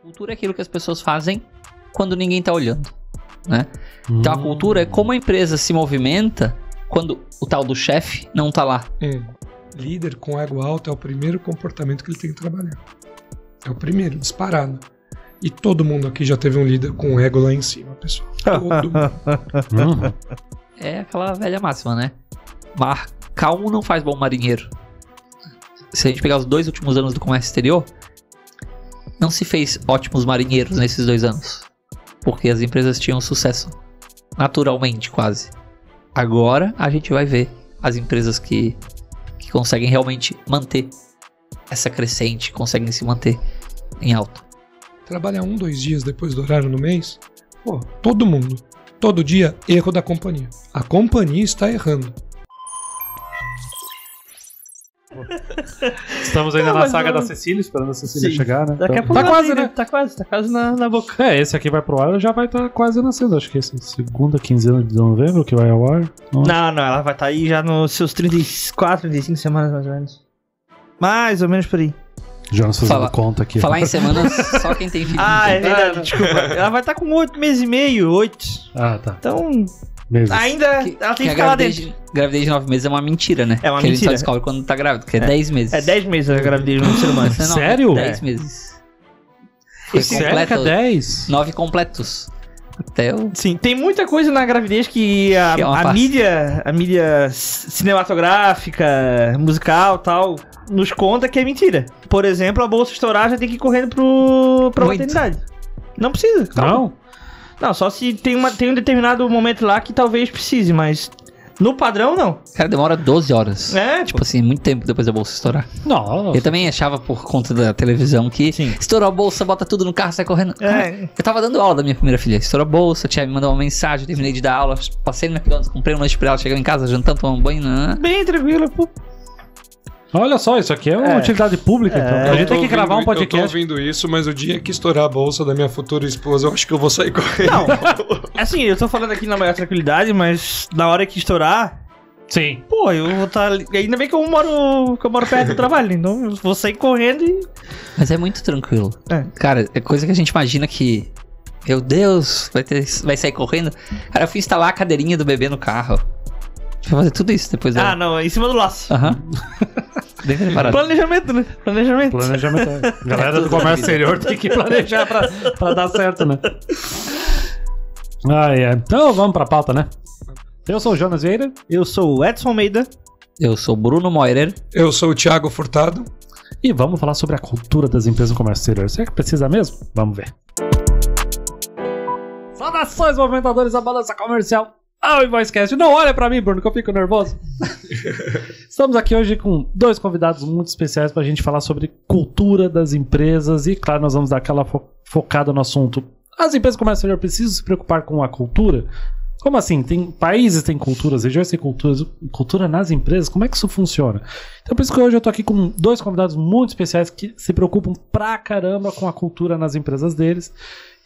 Cultura é aquilo que as pessoas fazem quando ninguém tá olhando, né? Então a cultura é como a empresa se movimenta quando o tal do chefe não tá lá. Líder com ego alto é o primeiro comportamento que ele tem que trabalhar. É o primeiro, disparado. E todo mundo aqui já teve um líder com ego lá em cima, pessoal. Todo mundo. É aquela velha máxima, né? Mar calmo não faz bom marinheiro. Se a gente pegar os 2 últimos anos do comércio exterior, não se fez ótimos marinheiros nesses 2 anos. Porque as empresas tinham sucesso naturalmente, quase. Agora a gente vai ver as empresas que conseguem realmente manter essa crescente, conseguem se manter em alta. Trabalhar 1, 2 dias depois do horário no mês, pô, todo mundo, todo dia, erro da companhia. A companhia está errando. Estamos ainda na saga da Cecília, esperando a Cecília chegar, né? Daqui a pouco tá quase, né? Tá quase na boca. Esse aqui vai pro ar, ela já vai estar quase nascendo. Acho que esse é segunda quinzena de novembro que vai ao ar. Não, ela vai estar aí já nos seus 34, 35 semanas mais ou menos. Mais ou menos por aí. Jonas fazendo conta aqui. Falar em semanas, só quem tem filho. É verdade, desculpa. Ela vai estar com 8 meses e meio, 8. Ah, tá. Então... Meses. Ainda ela tem que ficar lá dentro. Gravidez de 9 meses é uma mentira, né? É uma mentira. mentira. A gente só descobre quando tá grávido, que é 10 meses. É 10 meses a gravidez no ser humano. Sério? 10 meses. Foi Sério que é 10? 9 completos. Até o... Sim, tem muita coisa na gravidez que a mídia cinematográfica, musical tal, nos conta que é mentira. Por exemplo, a bolsa estourar já tem que ir correndo pra maternidade. Não precisa. Calma. Não, só se tem um determinado momento lá que talvez precise, mas no padrão não. Cara, demora 12 horas. É, tipo assim, muito tempo depois da bolsa estourar. Nossa. Eu também achava por conta da televisão que estourou a bolsa, bota tudo no carro, sai correndo. Cara, eu tava dando aula da minha primeira filha. Estourou a bolsa, tinha me mandado uma mensagem, eu terminei de dar aula, passei no McDonald's, comprei um lanche pra ela, cheguei em casa, jantando, tomando banho. Bem tranquilo, pô. Olha só, isso aqui é uma utilidade pública, então. A gente tem que gravar um podcast. Eu tô ouvindo isso, mas o dia que estourar a bolsa da minha futura esposa, eu acho que eu vou sair correndo. Não, assim, eu tô falando aqui na maior tranquilidade, mas na hora que estourar... Sim. Pô, eu vou estar... Ainda bem que eu moro perto do trabalho, então eu vou sair correndo e... Mas é muito tranquilo. Cara, é coisa que a gente imagina que... Meu Deus, vai sair correndo. Cara, eu fui instalar a cadeirinha do bebê no carro. Vai fazer tudo isso depois da... Ah, não, em cima do laço. Bem preparado. Planejamento, né? Planejamento. Galera do comércio exterior tem que planejar pra dar certo, né? Então vamos pra pauta, né? Eu sou o Jonas Vieira. Eu sou o Edson Almeida. Eu sou o Bruno Moirer. Eu sou o Thiago Furtado. E vamos falar sobre a cultura das empresas no comércio exterior. Será que precisa mesmo? Vamos ver. Saudações, movimentadores da balança comercial. O Voicecast. Não olha pra mim, Bruno, que eu fico nervoso. Estamos aqui hoje com 2 convidados muito especiais pra gente falar sobre cultura das empresas. E claro, nós vamos dar aquela focada no assunto. As empresas do comércio exterior precisam se preocupar com a cultura? Como assim? Tem países têm culturas, regiões têm culturas, cultura nas empresas, como é que isso funciona? Então por isso que hoje eu tô aqui com 2 convidados muito especiais que se preocupam pra caramba com a cultura nas empresas deles.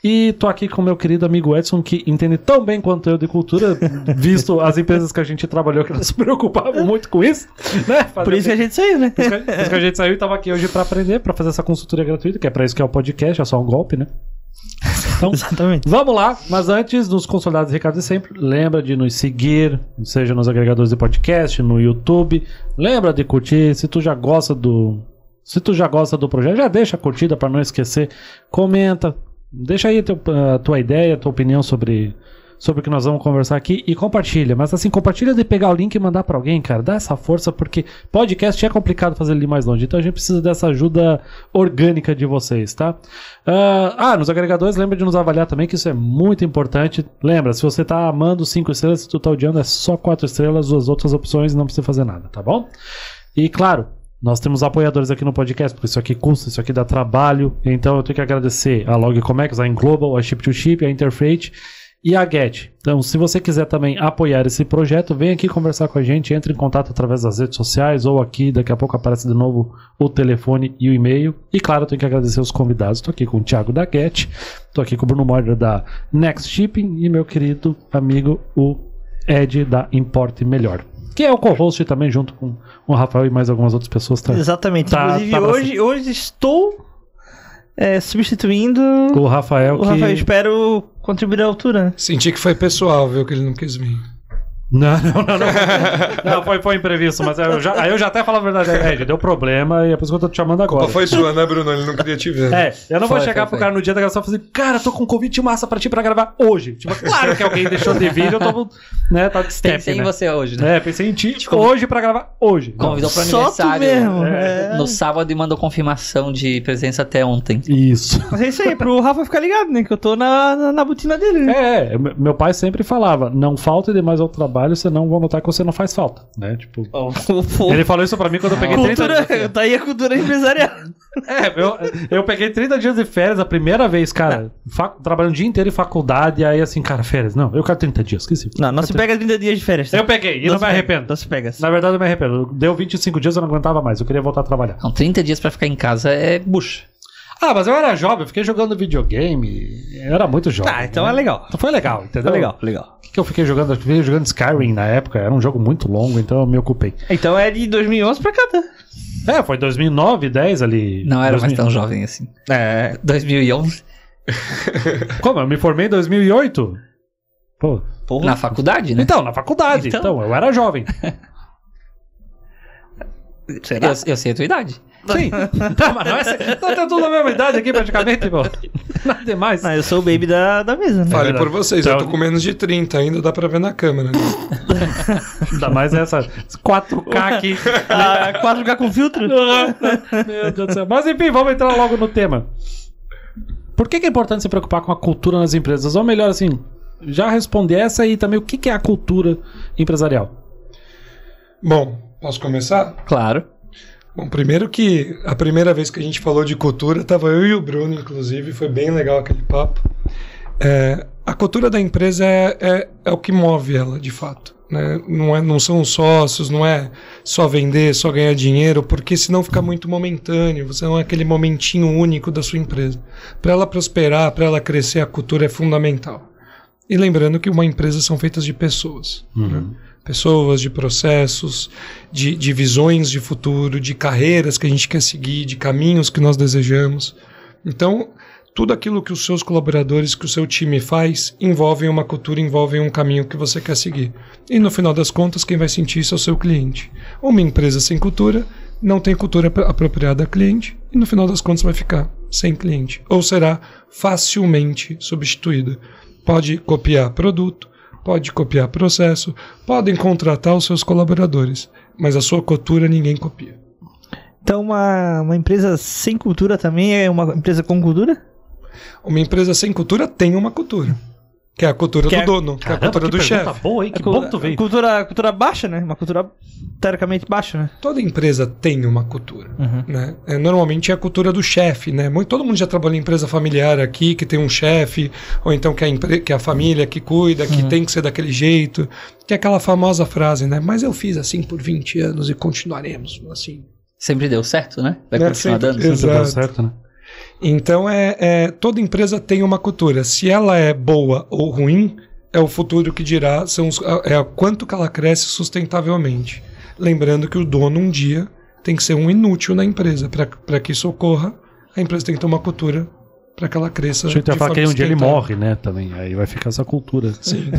E tô aqui com o meu querido amigo Edson, que entende tão bem quanto eu de cultura, visto as empresas que a gente trabalhou, que não se preocupavam muito com isso, né? Por isso que a gente saiu, né? Por isso que a gente saiu e tava aqui hoje pra aprender, pra fazer essa consultoria gratuita, que é pra isso que é o podcast, é só um golpe, né? Então, exatamente. Vamos lá, mas antes, nos consolidados recados de sempre, lembra de nos seguir, seja nos agregadores de podcast, no YouTube, lembra de curtir, se tu já gosta do projeto, já deixa a curtida pra não esquecer, comenta, deixa aí a tua ideia, a tua opinião sobre o que nós vamos conversar aqui e compartilha. Mas assim, compartilha de pegar o link e mandar pra alguém, cara. Dá essa força, porque podcast é complicado fazer ele mais longe. Então a gente precisa dessa ajuda orgânica de vocês, tá? Nos agregadores, lembra de nos avaliar também, que isso é muito importante. Lembra, se você tá amando 5 estrelas, se tu tá odiando, é só 4 estrelas. As outras opções não precisa fazer nada, tá bom? E claro, nós temos apoiadores aqui no podcast, porque isso aqui custa, isso aqui dá trabalho. Então eu tenho que agradecer a Logcomex, a Inglobal, a Ship2Ship, a Interfreight e a Get. Então, se você quiser também apoiar esse projeto, vem aqui conversar com a gente, entre em contato através das redes sociais ou aqui, daqui a pouco aparece de novo o telefone e o e-mail. E claro, eu tenho que agradecer os convidados. Estou aqui com o Thiago da Get, estou aqui com o Bruno Moirer da Next Shipping e meu querido amigo, o Ed da Importe Melhor, que é o co-host também, junto com o Rafael e mais algumas outras pessoas. Exatamente. Inclusive, hoje estou substituindo O Rafael o Rafael. Espero contribuir à altura, né? Senti que foi pessoal, viu, que ele não quis vir. Não. Não, foi imprevisto, mas aí eu já até falo a verdade. Ed, deu problema e é por isso que eu tô te chamando agora. Foi sua, né, Bruno? Ele não queria te ver. Eu não vou chegar pro cara no dia da gravação e falar assim, cara, tô com um convite massa pra ti pra gravar hoje. Tipo, claro que alguém deixou de vir, eu tô, né, tá de step, Pensei né? em você hoje, né? Pensei em ti hoje pra gravar hoje. Convidou pro Só tu aniversário mesmo, no sábado e mandou confirmação de presença até ontem. Isso. Mas é isso aí, pro Rafa ficar ligado, né? Que eu tô na botina dele, né? Meu pai sempre falava, não falte demais ao trabalho, senão vão notar que você não faz falta, né? Tipo, ele falou isso pra mim quando eu peguei 30 dias. Tá aí a cultura empresarial. Eu peguei 30 dias de férias a primeira vez, cara. Trabalhando o dia inteiro em faculdade, aí assim, cara, férias. Não, eu quero 30 dias, esqueci. Não se pega 30 dias de férias. Tá? Eu peguei e não me arrependo. Não se pega. Na verdade, eu me arrependo. Deu 25 dias, eu não aguentava mais. Eu queria voltar a trabalhar. Não, 30 dias pra ficar em casa é bucha. Mas eu era jovem, eu fiquei jogando videogame. Eu era muito jovem. Então é legal. Então foi legal, entendeu? Legal. O que eu fiquei jogando? Eu fiquei jogando Skyrim na época. Era um jogo muito longo, então eu me ocupei. Então é de 2011 pra cá, tá? Foi 2009, 10 ali. Não era mais tão jovem assim. 2011. Como? Eu me formei em 2008? Pô. Na faculdade, né? Então, na faculdade. Então eu era jovem. Será? Eu sei a tua idade. Sim. Mas não tá tudo a mesma idade aqui praticamente, pô. Nada demais. Eu sou o baby da mesa, né? Fale por vocês, eu tô com menos de 30 ainda, dá pra ver na câmera. Ainda mais essa 4K aqui. 4K com filtro? Meu Deus do céu. Mas enfim, vamos entrar logo no tema. Por que é importante se preocupar com a cultura nas empresas? Ou melhor assim, já respondi essa e também o que é a cultura empresarial? Bom, posso começar? Claro. Bom, primeiro que a primeira vez que a gente falou de cultura, tava eu e o Bruno, inclusive, foi bem legal aquele papo. A cultura da empresa é o que move ela, de fato. Né? Não são os sócios, não é só vender, só ganhar dinheiro, porque senão fica muito momentâneo, você não é aquele momentinho único da sua empresa. Para ela prosperar, para ela crescer, a cultura é fundamental. E lembrando que uma empresa são feitas de pessoas. Né? Pessoas, de processos, de visões de futuro, de carreiras que a gente quer seguir, de caminhos que nós desejamos. Então, tudo aquilo que os seus colaboradores, que o seu time faz, envolve uma cultura, envolve um caminho que você quer seguir. E no final das contas, quem vai sentir isso é o seu cliente. Uma empresa sem cultura não tem cultura apropriada a cliente e no final das contas vai ficar sem cliente. Ou será facilmente substituída. Pode copiar produto, pode copiar processo, podem contratar os seus colaboradores, mas a sua cultura ninguém copia. Então uma empresa sem cultura também é uma empresa com cultura? Uma empresa sem cultura tem uma cultura. Que é a cultura do dono, que é a cultura do chefe. Boa, hein? Que bom que tu veio. Cultura baixa, né? Uma cultura teoricamente baixa, né? Toda empresa tem uma cultura. Né? Normalmente é a cultura do chefe, né? Todo mundo já trabalhou em empresa familiar aqui, que tem um chefe, ou então que é a família que cuida, que tem que ser daquele jeito. Que é aquela famosa frase, né? Mas eu fiz assim por 20 anos e continuaremos assim. Sempre deu certo, né? Vai continuar dando. Sempre deu certo, né? Então, toda empresa tem uma cultura. Se ela é boa ou ruim, é o futuro que dirá, quanto que ela cresce sustentavelmente. Lembrando que o dono, um dia, tem que ser um inútil na empresa. Para que isso ocorra, a empresa tem que ter uma cultura para que ela cresça. A gente vai falar que um dia ele morre, né? Também. Aí vai ficar essa cultura. Sim.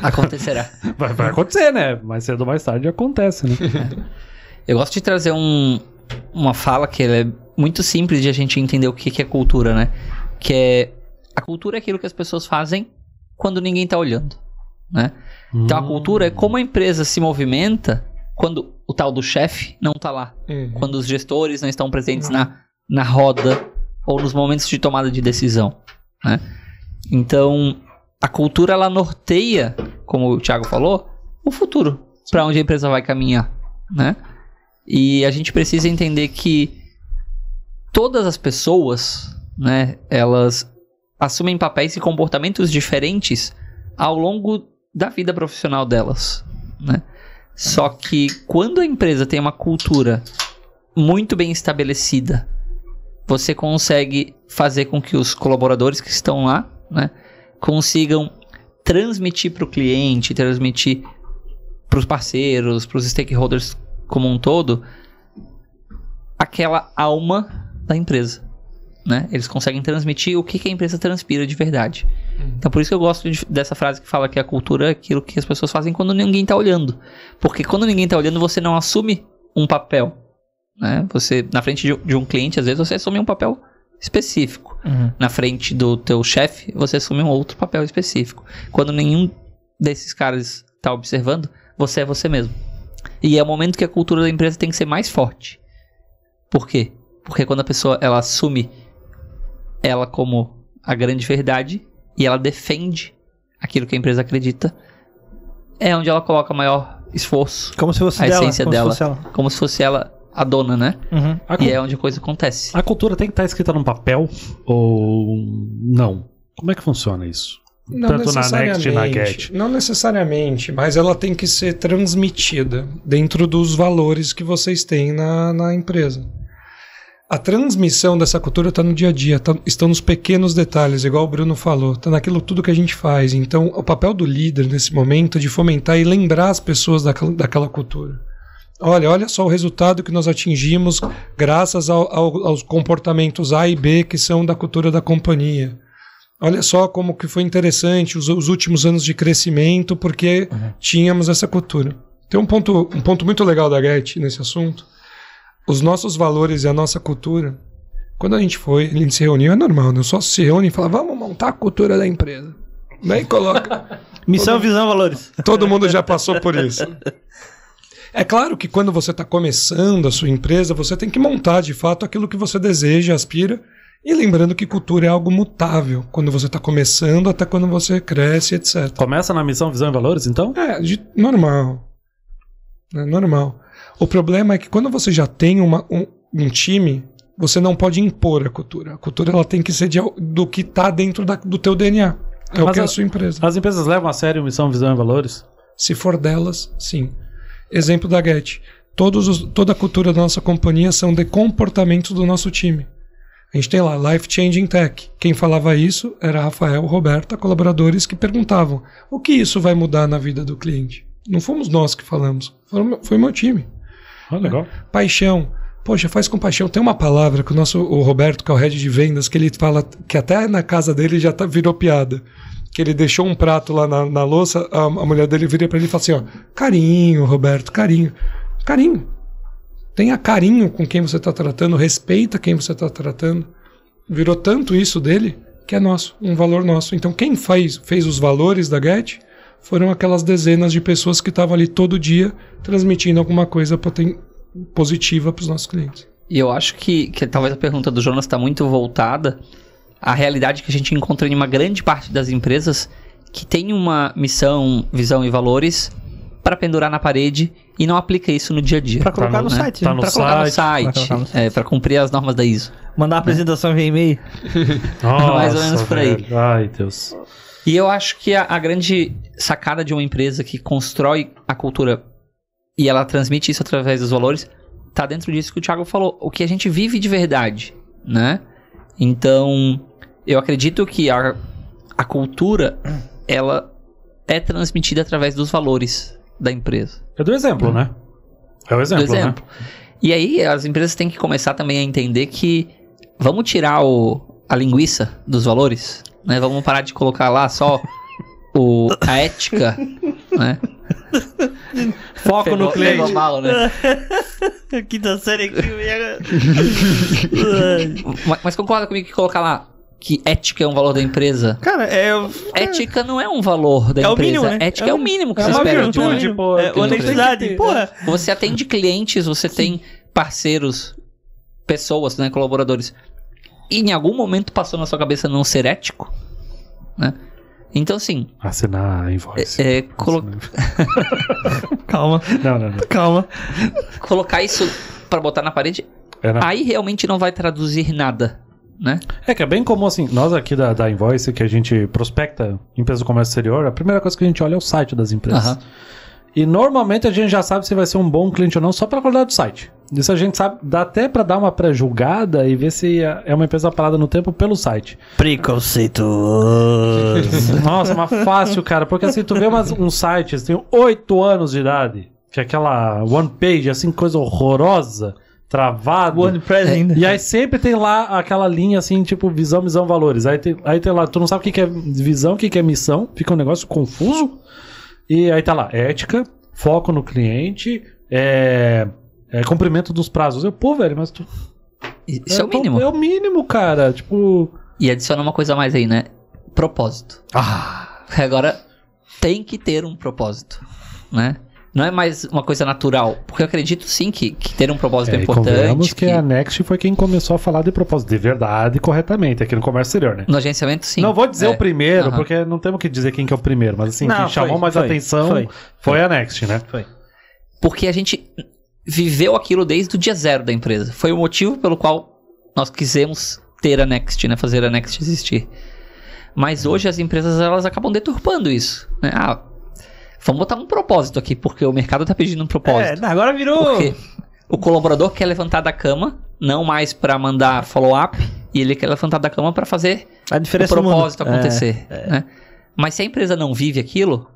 Acontecerá. Vai acontecer, né? Mais cedo ou mais tarde acontece, né? Eu gosto de trazer uma fala que é muito simples de a gente entender o que é cultura, né? Que é... A cultura é aquilo que as pessoas fazem quando ninguém tá olhando, né? Então a cultura é como a empresa se movimenta quando o tal do chefe não tá lá. Quando os gestores não estão presentes na roda ou nos momentos de tomada de decisão, né? Então a cultura, ela norteia, como o Thiago falou, o futuro, para onde a empresa vai caminhar, né? E a gente precisa entender que todas as pessoas, né, elas assumem papéis e comportamentos diferentes ao longo da vida profissional delas, né? Só que quando a empresa tem uma cultura muito bem estabelecida, você consegue fazer com que os colaboradores que estão lá, né, consigam transmitir para o cliente, transmitir para os parceiros, para os stakeholders como um todo, aquela alma da empresa, né? Eles conseguem transmitir o que a empresa transpira de verdade. Então por isso que eu gosto dessa frase que fala que a cultura é aquilo que as pessoas fazem quando ninguém tá olhando. Porque quando ninguém tá olhando, você não assume um papel, né? Você, na frente de um cliente, às vezes você assume um papel específico. Na frente do teu chefe, você assume um outro papel específico. Quando nenhum desses caras tá observando, você é você mesmo. E é o momento que a cultura da empresa tem que ser mais forte. Por quê? Porque quando a pessoa ela assume ela como a grande verdade e ela defende aquilo que a empresa acredita, é onde ela coloca maior esforço, como se fosse a dela, essência dela, como se fosse ela a dona, né? E é onde a coisa acontece. A cultura tem que estar escrita num papel ou não? Como é que funciona isso? Tanto na Next e na Get. Não necessariamente, mas ela tem que ser transmitida dentro dos valores que vocês têm na empresa. A transmissão dessa cultura está no dia a dia, estão nos pequenos detalhes, igual o Bruno falou, está naquilo tudo que a gente faz. Então, o papel do líder nesse momento é de fomentar e lembrar as pessoas daquela cultura. Olha só o resultado que nós atingimos graças aos comportamentos A e B que são da cultura da companhia. Olha só como que foi interessante os últimos anos de crescimento porque tínhamos essa cultura. Tem um ponto muito legal da Get nesse assunto. Os nossos valores e a nossa cultura, quando a gente se reuniu, é normal, né? Só se reúne e fala, vamos montar a cultura da empresa. Daí coloca... Missão, visão, valores. Todo mundo já passou por isso. É claro que quando você está começando a sua empresa, você tem que montar de fato aquilo que você deseja, aspira, e lembrando que cultura é algo mutável, quando você está começando até quando você cresce, etc. Começa na missão, visão e valores, então? Normal. É normal. O problema é que quando você já tem um time, você não pode impor a cultura. A cultura ela tem que ser do que está dentro do teu DNA. É o que é a sua empresa. As empresas levam a sério missão, visão e valores? Se for delas, sim. Exemplo da Get. Toda a cultura da nossa companhia são de comportamentos do nosso time. A gente tem lá Life Changing Tech. Quem falava isso era Rafael, Roberta, colaboradores que perguntavam o que isso vai mudar na vida do cliente. Não fomos nós que falamos, foi meu time. Legal. Paixão. Poxa, faz com paixão. Tem uma palavra que o Roberto, que é o head de vendas, que ele fala que até na casa dele já virou piada. Que ele deixou um prato lá na louça, a mulher dele vira pra ele e fala assim, ó, carinho, Roberto, carinho. Carinho. Tenha carinho com quem você está tratando, respeita quem você está tratando. Virou tanto isso dele que é nosso, um valor nosso. Então quem fez os valores da Get foram aquelas dezenas de pessoas que estavam ali todo dia transmitindo alguma coisa positiva para os nossos clientes. E eu acho que talvez a pergunta do Jonas está muito voltada à realidade que a gente encontra em uma grande parte das empresas que tem uma missão, visão e valores para pendurar na parede e não aplica isso no dia a dia. Para colocar no site. Para colocar no site. Para cumprir as normas da ISO. Mandar a apresentação via e-mail. Mais ou menos por aí. Ai, Deus. E eu acho que a grande sacada de uma empresa que constrói a cultura e ela transmite isso através dos valores, tá dentro disso que o Thiago falou, o que a gente vive de verdade, né? Então, eu acredito que a cultura, ela é transmitida através dos valores da empresa. É do exemplo, né? É o exemplo, né? E aí, as empresas têm que começar também a entender que vamos tirar a linguiça dos valores, né? Vamos parar de colocar lá só a ética, né? Foco no cliente. Mal, né? Quinta série aqui. Mas concorda comigo que colocar lá que ética é um valor da empresa? Cara, ética não é um valor da empresa. O mínimo, né? Ética é o mínimo que você uma espera virtude, de uma pô. Honestidade. Você atende clientes, você tem parceiros, pessoas, né, colaboradores. E em algum momento passou na sua cabeça não ser ético, né? Então, assim... Assinar a invoice. Calma. Não. Calma. Colocar isso pra botar na parede, aí realmente não vai traduzir nada, né? É que é bem comum, assim, nós aqui da Invoice, que a gente prospecta empresa do comércio exterior, a primeira coisa que a gente olha é o site das empresas. E normalmente a gente já sabe se vai ser um bom cliente ou não só pela qualidade do site. Isso a gente sabe, dá até pra dar uma pré-julgada e ver se é uma empresa parada no tempo pelo site. Preconceituoso. Nossa, mas fácil, cara, porque assim, tu vê uns sites, tem 8 anos de idade, que é aquela one page, assim, coisa horrorosa, travado. WordPress ainda. E aí sempre tem lá aquela linha assim, tipo, visão, missão, valores. Aí tem lá, tu não sabe o que é visão, o que é missão, fica um negócio confuso. E aí tá lá, ética, foco no cliente, cumprimento dos prazos. Pô, velho, mas tu... Isso é o mínimo. É o mínimo, cara. Tipo... E adiciona uma coisa a mais aí, né? Propósito. Agora tem que ter um propósito, né? Não é mais uma coisa natural. Porque eu acredito sim que ter um propósito é importante. Convenhamos que a Next foi quem começou a falar de propósito de verdade e corretamente aqui no comércio exterior, né? No agenciamento, sim. Não vou dizer o primeiro, porque não temos que dizer quem que é o primeiro. Mas assim, quem chamou mais atenção foi a Next, né? Foi. Porque a gente viveu aquilo desde o dia zero da empresa. Foi o motivo pelo qual nós quisemos ter a Next, né? Fazer a Next existir. Mas hoje as empresas, elas acabam deturpando isso, né? Vamos botar um propósito aqui, porque o mercado tá pedindo um propósito. Agora virou... Porque o colaborador quer levantar da cama, não mais para mandar follow-up, e ele quer levantar da cama para fazer o propósito acontecer. Né? Mas se a empresa não vive aquilo,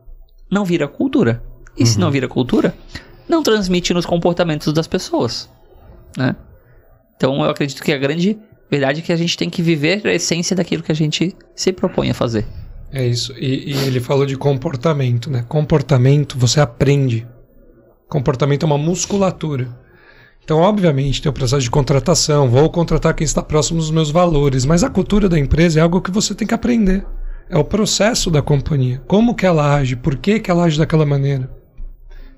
não vira cultura. E se não vira cultura, não transmite nos comportamentos das pessoas. Né? Então eu acredito que a grande verdade é que a gente tem que viver a essência daquilo que a gente se propõe a fazer. É isso. E ele falou de comportamento, né? Comportamento você aprende. Comportamento é uma musculatura. Então, obviamente, tem o processo de contratação. Vou contratar quem está próximo dos meus valores. Mas a cultura da empresa é algo que você tem que aprender. É o processo da companhia. Como que ela age? Por que ela age daquela maneira?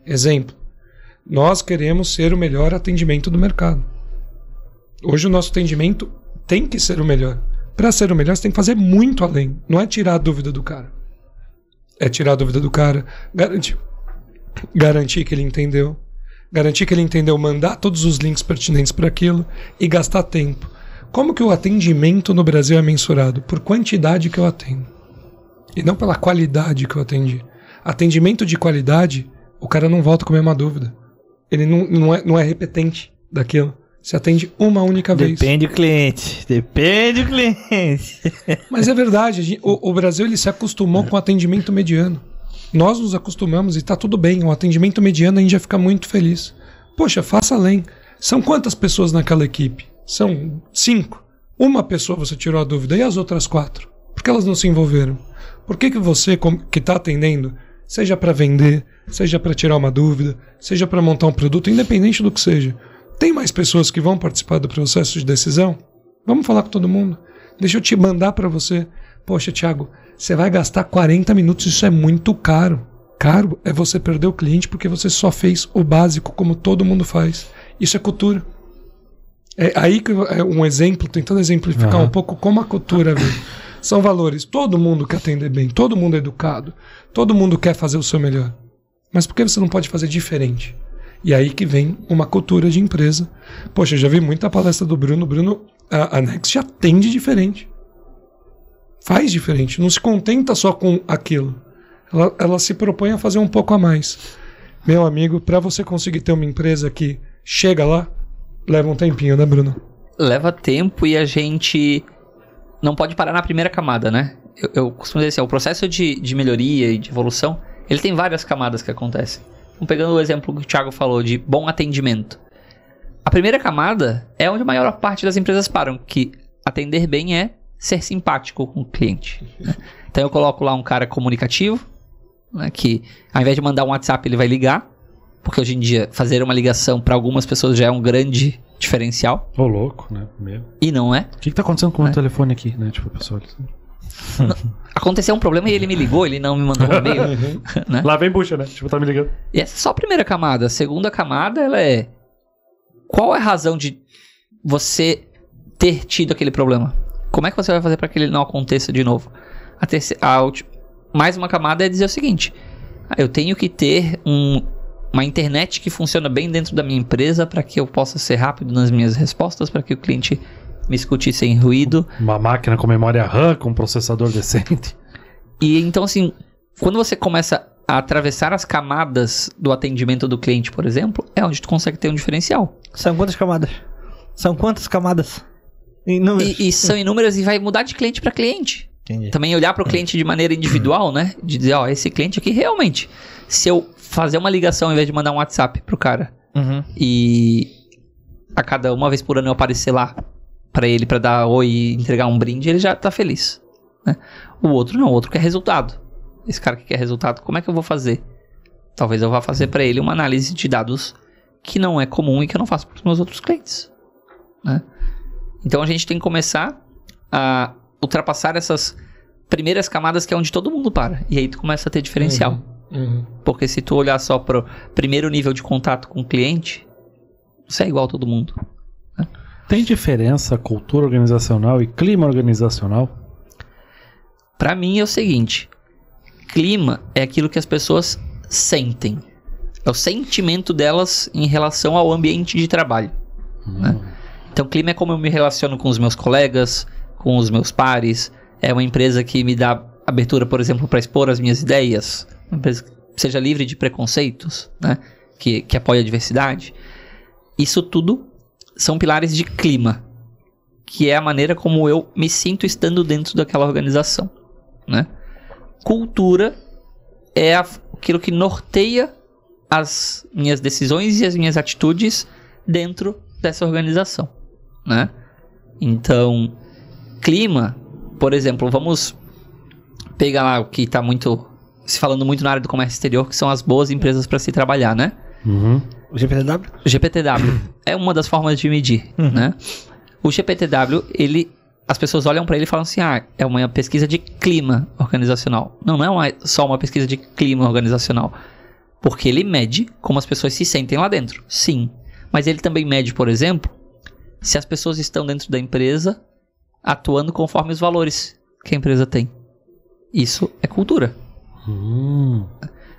Exemplo. Nós queremos ser o melhor atendimento do mercado. Hoje o nosso atendimento tem que ser o melhor. Para ser o melhor, você tem que fazer muito além. Não é tirar a dúvida do cara. É tirar a dúvida do cara, garantir que ele entendeu. Garantir que ele entendeu, mandar todos os links pertinentes para aquilo e gastar tempo. Como que o atendimento no Brasil é mensurado? Por quantidade que eu atendo. E não pela qualidade que eu atendi. Atendimento de qualidade, o cara não volta com a mesma dúvida. Ele não é repetente daquilo. Você atende uma única vez. Depende do cliente. Mas é verdade. O Brasil ele se acostumou com o atendimento mediano. Nós nos acostumamos e está tudo bem. O atendimento mediano a gente já fica muito feliz. Poxa, faça além. São quantas pessoas naquela equipe? São 5. Uma pessoa você tirou a dúvida. E as outras 4? Por que elas não se envolveram? Por que você que está atendendo, seja para vender, seja para tirar uma dúvida, seja para montar um produto, independente do que seja, tem mais pessoas que vão participar do processo de decisão? Vamos falar com todo mundo. Deixa eu te mandar para você. Poxa, Thiago, você vai gastar 40 minutos, isso é muito caro. Caro é você perder o cliente porque você só fez o básico como todo mundo faz. Isso é cultura. É aí que é um exemplo, tentando exemplificar um pouco como a cultura vem. São valores. Todo mundo quer atender bem, todo mundo é educado, todo mundo quer fazer o seu melhor. Mas por que você não pode fazer diferente? E aí que vem uma cultura de empresa. Poxa, eu já vi muita palestra do Bruno. Bruno, a Next atende diferente. Faz diferente. Não se contenta só com aquilo. Ela se propõe a fazer um pouco a mais. Meu amigo, para você conseguir ter uma empresa que chega lá, leva um tempinho, né, Bruno? Leva tempo e a gente não pode parar na primeira camada, né? Eu costumo dizer assim, o processo de melhoria e de evolução, ele tem várias camadas que acontecem. Vamos pegando o exemplo que o Thiago falou de bom atendimento. A primeira camada é onde a maior parte das empresas param, que atender bem é ser simpático com o cliente. Né? Então eu coloco lá um cara comunicativo, né, que ao invés de mandar um WhatsApp ele vai ligar, porque hoje em dia fazer uma ligação para algumas pessoas já é um grande diferencial. Ô, louco, né? E não é. O que tá acontecendo com o meu telefone aqui, né? Tipo, pessoal... Aconteceu um problema e ele me ligou, ele não me mandou um e-mail. Né? Lá vem bucha, né? Tipo, tá me ligando. E essa é só a primeira camada. A segunda camada, ela é... Qual é a razão de você ter tido aquele problema? Como é que você vai fazer para que ele não aconteça de novo? Mais uma camada é dizer o seguinte: eu tenho que ter uma internet que funciona bem dentro da minha empresa para que eu possa ser rápido nas minhas respostas, para que o cliente me escute sem ruído. Uma máquina com memória RAM, com um processador decente. E então, assim, quando você começa a atravessar as camadas do atendimento do cliente, por exemplo, é onde tu consegue ter um diferencial. São quantas camadas? E são inúmeras e vai mudar de cliente para cliente. Entendi. Também olhar para o cliente de maneira individual, né? De dizer, ó, esse cliente aqui realmente, se eu fazer uma ligação ao invés de mandar um WhatsApp pro cara e a cada uma vez por ano eu aparecer lá pra ele, pra dar oi e entregar um brinde, ele já tá feliz, né? O outro não, o outro quer resultado. Esse cara que quer resultado, como é que eu vou fazer? Talvez eu vá fazer pra ele uma análise de dados que não é comum e que eu não faço pros meus outros clientes, né? Então a gente tem que começar a ultrapassar essas primeiras camadas que é onde todo mundo para. E aí tu começa a ter diferencial. Porque se tu olhar só pro primeiro nível de contato com o cliente, você é igual a todo mundo, né? Tem diferença cultura organizacional e clima organizacional? Pra mim é o seguinte: clima é aquilo que as pessoas sentem. É o sentimento delas em relação ao ambiente de trabalho, né? Então clima é como eu me relaciono com os meus colegas, com os meus pares. É uma empresa que me dá abertura, por exemplo, para expor as minhas ideias. Uma empresa que seja livre de preconceitos, né? Que apoie a diversidade. Isso tudo são pilares de clima, que é a maneira como eu me sinto estando dentro daquela organização, né? Cultura é aquilo que norteia as minhas decisões e as minhas atitudes dentro dessa organização, né? Então, clima, por exemplo, vamos pegar lá o que está se falando muito na área do comércio exterior, que são as boas empresas para se trabalhar, né? O GPTW? O GPTW é uma das formas de medir, né? O GPTW, as pessoas olham para ele e falam assim, é uma pesquisa de clima organizacional. Não é só uma pesquisa de clima organizacional, porque ele mede como as pessoas se sentem lá dentro, sim. Mas ele também mede, por exemplo, se as pessoas estão dentro da empresa atuando conforme os valores que a empresa tem. Isso é cultura.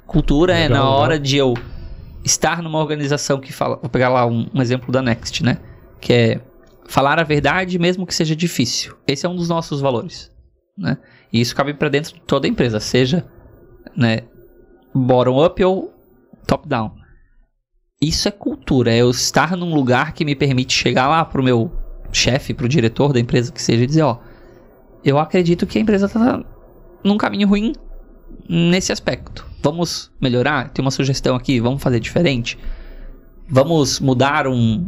Cultura legal, é na hora de eu estar numa organização que fala... Vou pegar lá um exemplo da Next, né? Que é falar a verdade mesmo que seja difícil. Esse é um dos nossos valores, né? E isso cabe para dentro de toda a empresa, seja, né, bottom up ou top down. Isso é cultura, é eu estar num lugar que me permite chegar lá pro meu chefe, pro diretor da empresa que seja e dizer, eu acredito que a empresa tá num caminho ruim nesse aspecto. Vamos melhorar? Tem uma sugestão aqui, vamos fazer diferente? Vamos mudar um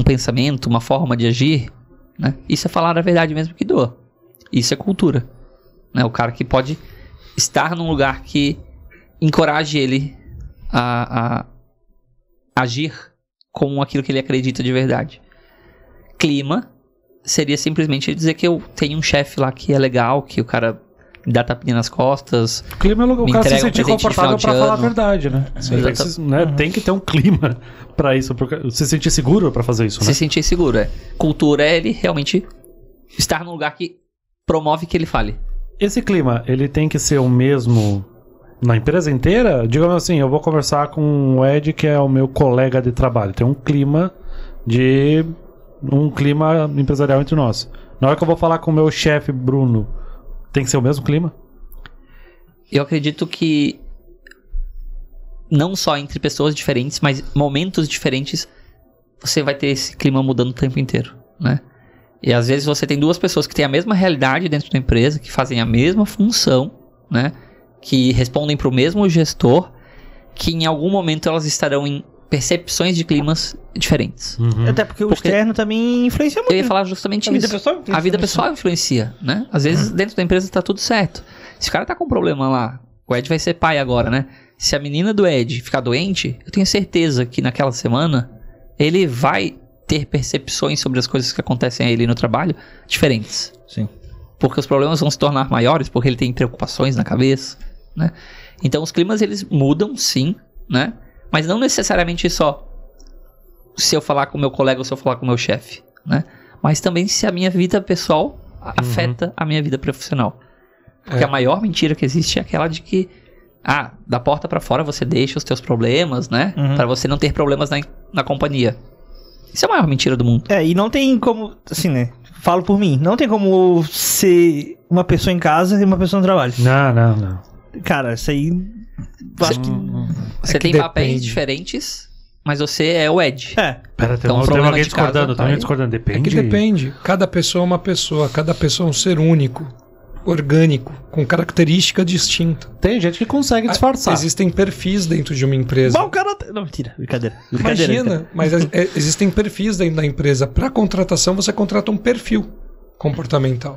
pensamento, uma forma de agir, né? Isso é falar a verdade mesmo que doa. Isso é cultura, né? O cara que pode estar num lugar que encoraje ele a agir com aquilo que ele acredita de verdade. Clima seria simplesmente dizer que eu tenho um chefe lá que é legal, que o cara me dá tapinha nas costas. O clima é o cara se sentir confortável pra falar a verdade, né? Tem que ter um clima pra isso, se sentir seguro pra fazer isso, né? Se sentir seguro, Cultura é ele realmente estar num lugar que promove que ele fale. Esse clima, ele tem que ser o mesmo na empresa inteira? Digamos assim, eu vou conversar com o Ed, que é o meu colega de trabalho. Tem um clima empresarial entre nós. Na hora que eu vou falar com o meu chefe, Bruno, tem que ser o mesmo clima? Eu acredito que não só entre pessoas diferentes, mas momentos diferentes, você vai ter esse clima mudando o tempo inteiro, né? E às vezes você tem duas pessoas que têm a mesma realidade dentro da empresa, que fazem a mesma função, né? Que respondem para o mesmo gestor, que em algum momento elas estarão em percepções de climas diferentes. Até porque o externo também influencia muito. Eu ia falar justamente isso. A vida pessoal influencia, né? Às vezes dentro da empresa tá tudo certo. Se o cara tá com um problema lá, o Ed vai ser pai agora, né? Se a menina do Ed ficar doente, eu tenho certeza que naquela semana ele vai ter percepções sobre as coisas que acontecem a ele no trabalho diferentes. Sim. Porque os problemas vão se tornar maiores, porque ele tem preocupações na cabeça, né? Então os climas eles mudam, sim, né? Mas não necessariamente só se eu falar com o meu colega ou se eu falar com o meu chefe, né? Mas também se a minha vida pessoal afeta a minha vida profissional. Porque a maior mentira que existe é aquela de que da porta pra fora você deixa os teus problemas, né? Pra você não ter problemas na companhia. Isso é a maior mentira do mundo. E não tem como, assim, né? Falo por mim, não tem como ser uma pessoa em casa e uma pessoa no trabalho. Não. Cara, isso aí... Você tem papéis diferentes, mas você é o Ed. Pera, tem alguém discordando. Depende. É que depende. Cada pessoa é uma pessoa, cada pessoa é um ser único. orgânico, com característica distinta. Tem gente que consegue disfarçar. Existem perfis dentro de uma empresa. Bom, cara... Não, mentira. Brincadeira. Imagina, mas existem perfis dentro da empresa. Para contratação, você contrata um perfil comportamental.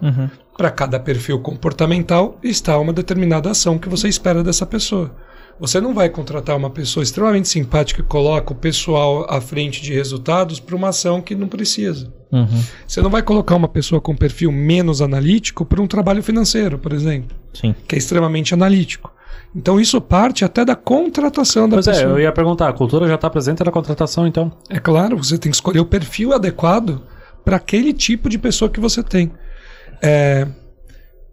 Para cada perfil comportamental está uma determinada ação que você espera dessa pessoa. Você não vai contratar uma pessoa extremamente simpática que coloca o pessoal à frente de resultados para uma ação que não precisa. Você não vai colocar uma pessoa com perfil menos analítico para um trabalho financeiro, por exemplo, que é extremamente analítico. Então isso parte até da contratação da pessoa. Eu ia perguntar, a cultura já está presente na contratação, então? É claro, você tem que escolher o perfil adequado para aquele tipo de pessoa que você tem.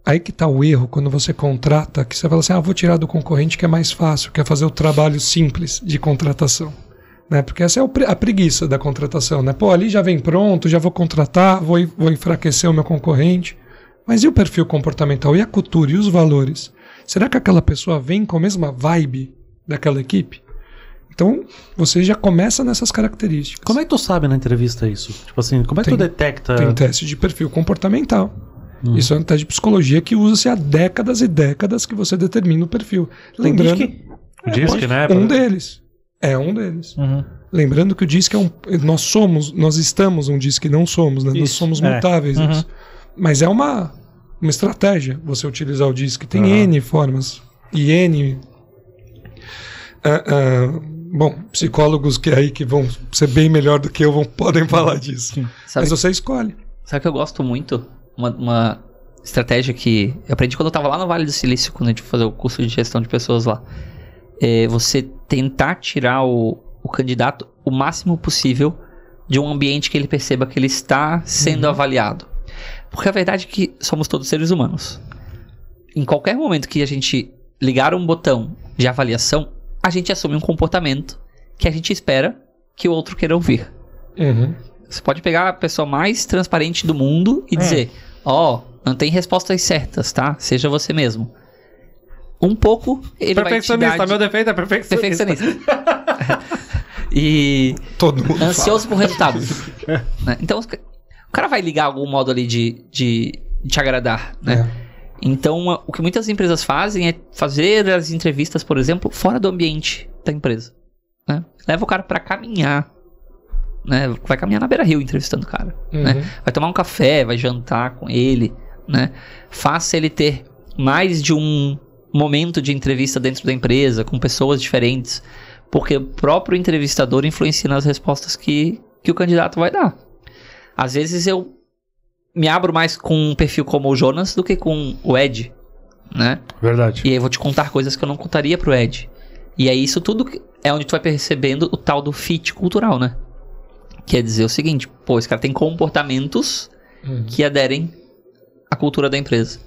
Aí que está o erro quando você contrata, que você fala assim, vou tirar do concorrente que é mais fácil, que é fazer o trabalho simples de contratação. Né? Porque essa é a preguiça da contratação. Né? Pô, ali já vem pronto, já vou contratar, vou enfraquecer o meu concorrente. Mas e o perfil comportamental? E a cultura? E os valores? Será que aquela pessoa vem com a mesma vibe daquela equipe? Então, você já começa nessas características. Como é que tu sabe na entrevista isso? Tipo assim, como é que tu detecta? Tem teste de perfil comportamental. Isso é um teste de psicologia que usa-se há décadas e décadas que você determina o perfil. Lembrando, o DISC, né? Um deles. É um deles. Lembrando que o DISC é nós estamos um DISC, não somos, né? Nós somos mutáveis. Mas é uma estratégia você utilizar o DISC. Tem N formas. E N... bom, psicólogos que vão ser bem melhor do que eu podem falar disso. Mas você escolhe. Sabe o que eu gosto muito? Uma estratégia que eu aprendi quando eu estava lá no Vale do Silício, quando a gente foi fazer o curso de gestão de pessoas lá. É você tentar tirar o candidato o máximo possível de um ambiente que ele perceba que ele está sendo avaliado. Porque a verdade é que somos todos seres humanos. Em qualquer momento que a gente ligar um botão de avaliação, a gente assume um comportamento que a gente espera que o outro queira ouvir. Você pode pegar a pessoa mais transparente do mundo e dizer, não tem respostas certas, tá? Seja você mesmo. Um pouco ele perfeccionista, vai te dar... meu defeito é perfeccionista. E todo mundo ansioso por resultado. Né? Então o cara vai ligar algum modo ali de te agradar, né? Então o que muitas empresas fazem é fazer as entrevistas, por exemplo, fora do ambiente da empresa, né? Leva o cara pra caminhar, né? Vai caminhar na beira-rio entrevistando o cara, né? Vai tomar um café, vai jantar com ele, né? Faça ele ter mais de um momento de entrevista dentro da empresa, com pessoas diferentes, porque o próprio entrevistador influencia nas respostas que o candidato vai dar. Às vezes eu me abro mais com um perfil como o Jonas do que com o Ed, né? Verdade. E aí eu vou te contar coisas que eu não contaria pro Ed. E aí isso tudo é onde tu vai percebendo o tal do fit cultural, né? Quer dizer o seguinte, esse cara tem comportamentos que aderem à cultura da empresa.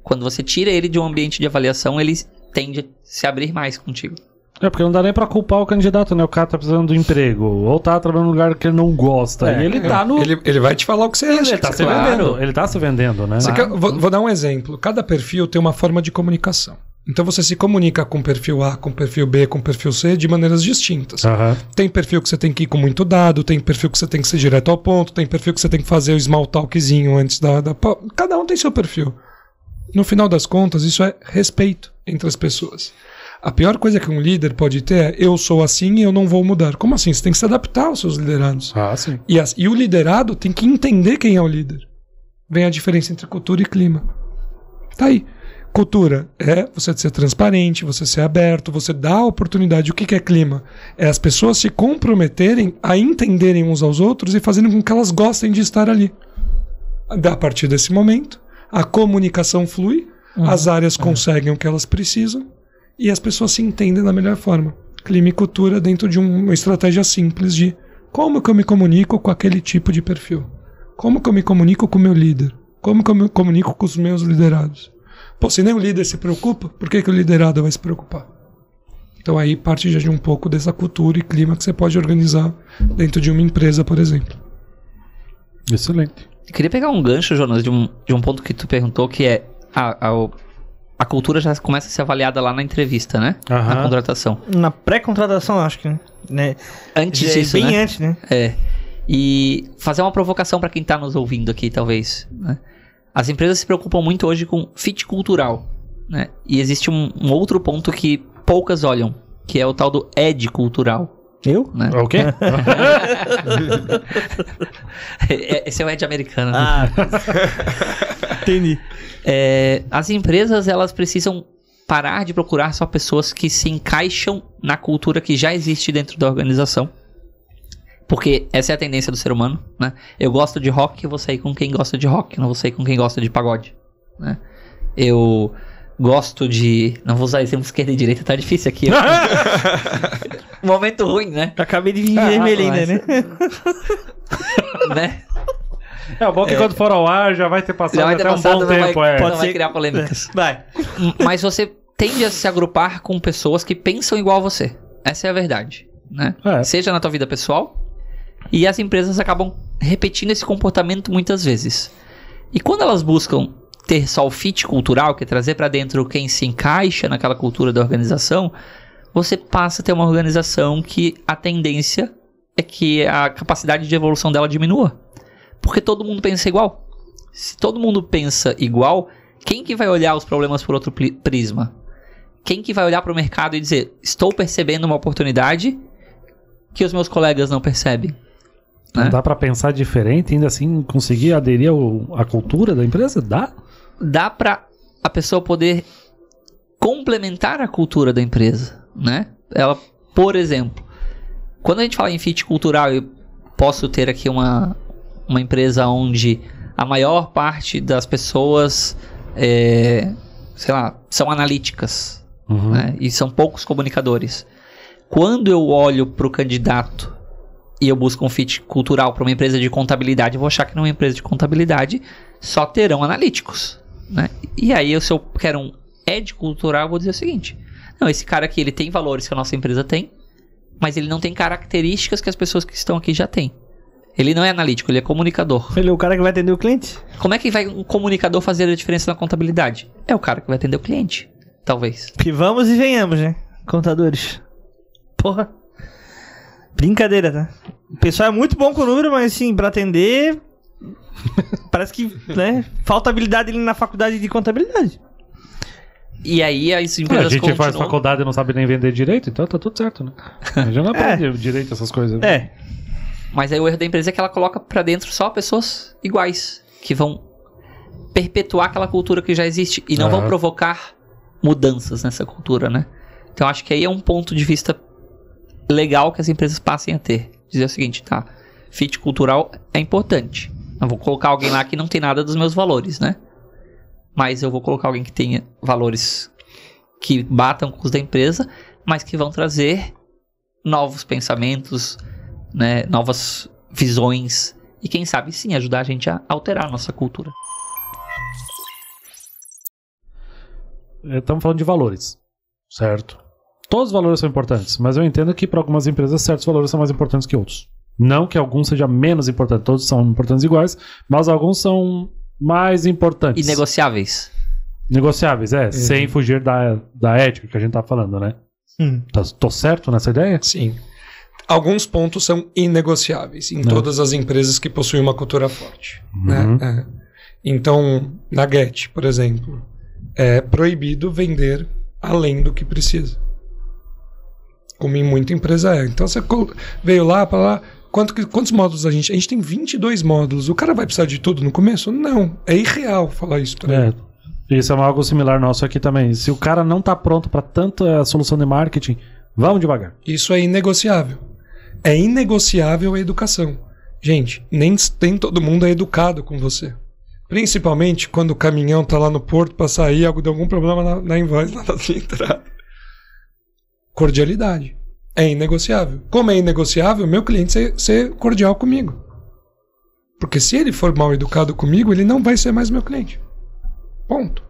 Quando você tira ele de um ambiente de avaliação, ele tende a se abrir mais contigo. Porque não dá nem pra culpar o candidato, né? O cara tá precisando do emprego, ou tá trabalhando num lugar que ele não gosta. E ele tá no... Ele vai te falar o que você acha. Ele tá se vendendo. Ele tá se vendendo, né? Vou dar um exemplo. Cada perfil tem uma forma de comunicação. Então você se comunica com o perfil A, com o perfil B, com o perfil C de maneiras distintas. Tem perfil que você tem que ir com muito dado, tem perfil que você tem que ser direto ao ponto, tem perfil que você tem que fazer o small talkzinho antes da... Cada um tem seu perfil. No final das contas, isso é respeito entre as pessoas. A pior coisa que um líder pode ter é eu sou assim e eu não vou mudar. Como assim? Você tem que se adaptar aos seus liderados. Sim. E o liderado tem que entender quem é o líder. Vem a diferença entre cultura e clima. Tá aí. Cultura é você ser transparente, você ser aberto, você dar a oportunidade. O que é clima? É as pessoas se comprometerem a entenderem uns aos outros e fazerem com que elas gostem de estar ali. A partir desse momento, a comunicação flui, as áreas conseguem o que elas precisam e as pessoas se entendem da melhor forma. Clima e cultura dentro de uma estratégia simples de como que eu me comunico com aquele tipo de perfil. Como que eu me comunico com o meu líder. Como que eu me comunico com os meus liderados. Se nem o líder se preocupa, por que o liderado vai se preocupar? Então aí parte já de um pouco dessa cultura e clima que você pode organizar dentro de uma empresa, por exemplo. Excelente. Eu queria pegar um gancho, Jonas, de um ponto que tu perguntou, que é a cultura já começa a ser avaliada lá na entrevista, né? Na contratação. Na pré-contratação, acho que, né? Antes disso, bem né? antes, né? E fazer uma provocação para quem tá nos ouvindo aqui, talvez, né? As empresas se preocupam muito hoje com fit cultural, né? E existe um outro ponto que poucas olham, que é o tal do ed cultural. Eu? Né? O quê? Esse é o ed americano. Ah, entendi. As empresas, elas precisam parar de procurar só pessoas que se encaixam na cultura que já existe dentro da organização. Porque essa é a tendência do ser humano, né? Eu gosto de rock, eu vou sair com quem gosta de rock, não vou sair com quem gosta de pagode, né? Eu gosto de... Não vou usar exemplo esquerda e direita, tá difícil aqui. Momento ruim, né? Acabei de vir vermelho ainda, né? Né? É bom que quando for ao ar já vai ter passado Já vai ter até passado, um bom tempo. Não vai criar polêmicas. Vai. Mas você tende a se agrupar com pessoas que pensam igual a você. Essa é a verdade, né? Seja na tua vida pessoal. E as empresas acabam repetindo esse comportamento muitas vezes. E quando elas buscam ter só o fit cultural, que é trazer para dentro quem se encaixa naquela cultura da organização, você passa a ter uma organização que a tendência é que a capacidade de evolução dela diminua. Porque todo mundo pensa igual. Se todo mundo pensa igual, quem que vai olhar os problemas por outro prisma? Quem que vai olhar para o mercado e dizer, estou percebendo uma oportunidade que os meus colegas não percebem? Não Né? dá pra pensar diferente e ainda assim conseguir aderir à cultura da empresa? Dá? Dá pra a pessoa poder complementar a cultura da empresa, né? Ela, por exemplo, quando a gente fala em fit cultural, eu posso ter aqui uma empresa onde a maior parte das pessoas, sei lá, são analíticas, né? E são poucos comunicadores. Quando eu olho pro candidato e eu busco um fit cultural para uma empresa de contabilidade, eu vou achar que numa empresa de contabilidade só terão analíticos, né? E aí, se eu quero um ed cultural, eu vou dizer o seguinte: não, esse cara aqui, ele tem valores que a nossa empresa tem, mas ele não tem características que as pessoas que estão aqui já têm. Ele não é analítico, ele é comunicador. Ele é o cara que vai atender o cliente? Como é que vai um comunicador fazer a diferença na contabilidade? É o cara que vai atender o cliente, talvez. Que vamos e venhamos, né? Contadores. Porra. Brincadeira, tá? O pessoal é muito bom com o número, mas assim, pra atender... parece que, né? Falta habilidade ali na faculdade de contabilidade. E aí as empresas A gente continuam... faz faculdade e não sabe nem vender direito, então tá tudo certo, né? A gente não aprende direito essas coisas. Né? Mas aí o erro da empresa é que ela coloca pra dentro só pessoas iguais, que vão perpetuar aquela cultura que já existe e não vão provocar mudanças nessa cultura, né? Então acho que aí é um ponto de vista legal que as empresas passem a ter. Dizer o seguinte, tá, fit cultural é importante. Não vou colocar alguém lá que não tem nada dos meus valores, né? Mas eu vou colocar alguém que tenha valores que batam com os da empresa, mas que vão trazer novos pensamentos, né, novas visões e quem sabe sim ajudar a gente a alterar a nossa cultura. Estamos falando de valores, certo? Todos os valores são importantes, mas eu entendo que para algumas empresas certos valores são mais importantes que outros. Não que alguns sejam menos importantes, todos são importantes iguais, mas alguns são mais importantes. Inegociáveis. Negociáveis, sem fugir da ética que a gente tá falando, né? Tô certo nessa ideia? Sim. Alguns pontos são inegociáveis em todas as empresas que possuem uma cultura forte. Né? Então, na Get, por exemplo, é proibido vender além do que precisa. Como em muita empresa é. Então você veio lá para lá. Quantos módulos a gente tem 22 módulos. O cara vai precisar de tudo no começo? Não. É irreal falar isso pra ele. Isso é algo similar nosso aqui também. Se o cara não tá pronto para tanta solução de marketing, vamos devagar. Isso é inegociável. É inegociável a educação. Gente, nem todo mundo é educado com você. Principalmente quando o caminhão tá lá no porto para sair, deu algum problema na invoice, na entrada. Cordialidade. É inegociável. Como é inegociável, meu cliente ser cordial comigo. Porque se ele for mal educado comigo, ele não vai ser mais meu cliente. Ponto.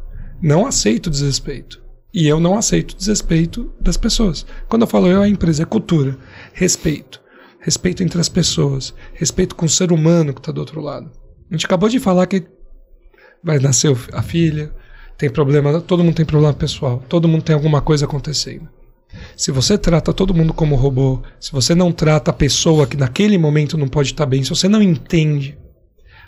Não aceito desrespeito. E eu não aceito desrespeito das pessoas. Quando eu falo a empresa, é cultura. Respeito. Respeito entre as pessoas. Respeito com o ser humano que está do outro lado. A gente acabou de falar que vai nascer a filha, tem problema, todo mundo tem problema pessoal, todo mundo tem alguma coisa acontecendo. Se você trata todo mundo como robô, se você não trata a pessoa que naquele momento não pode estar bem, se você não entende,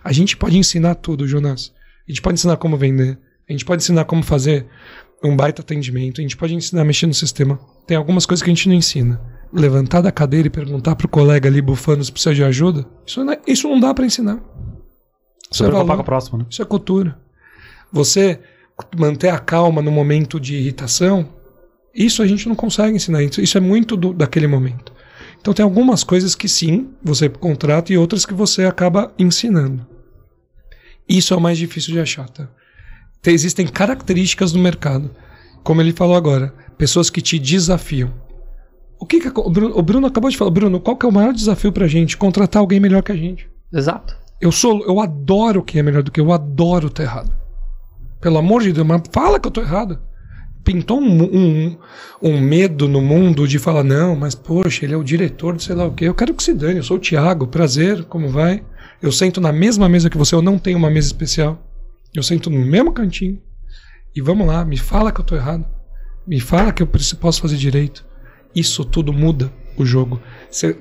a gente pode ensinar tudo, Jonas. A gente pode ensinar como vender. A gente pode ensinar como fazer um baita atendimento. A gente pode ensinar a mexer no sistema. Tem algumas coisas que a gente não ensina. Levantar da cadeira e perguntar pro colega ali bufando se precisa de ajuda, isso não dá para ensinar. Isso é valor. Próximo, né? Isso é cultura. Você manter a calma no momento de irritação, isso a gente não consegue ensinar. Isso é muito daquele momento. Então tem algumas coisas que sim, você contrata e outras que você acaba ensinando. Isso é o mais difícil de achar, tá? Existem características do mercado. Como ele falou agora, pessoas que te desafiam. O Bruno acabou de falar. Bruno, qual que é o maior desafio pra gente? Contratar alguém melhor que a gente. Exato. Eu adoro quem é melhor do que eu adoro estar errado. Pelo amor de Deus, mas fala que eu tô errado. Pintou um medo no mundo de falar, não, mas poxa, ele é o diretor de sei lá o quê. Eu quero que se dane, eu sou o Thiago, prazer, como vai? Eu sento na mesma mesa que você, eu não tenho uma mesa especial. Eu sento no mesmo cantinho. E vamos lá, me fala que eu tô errado. Me fala que eu posso fazer direito. Isso tudo muda o jogo.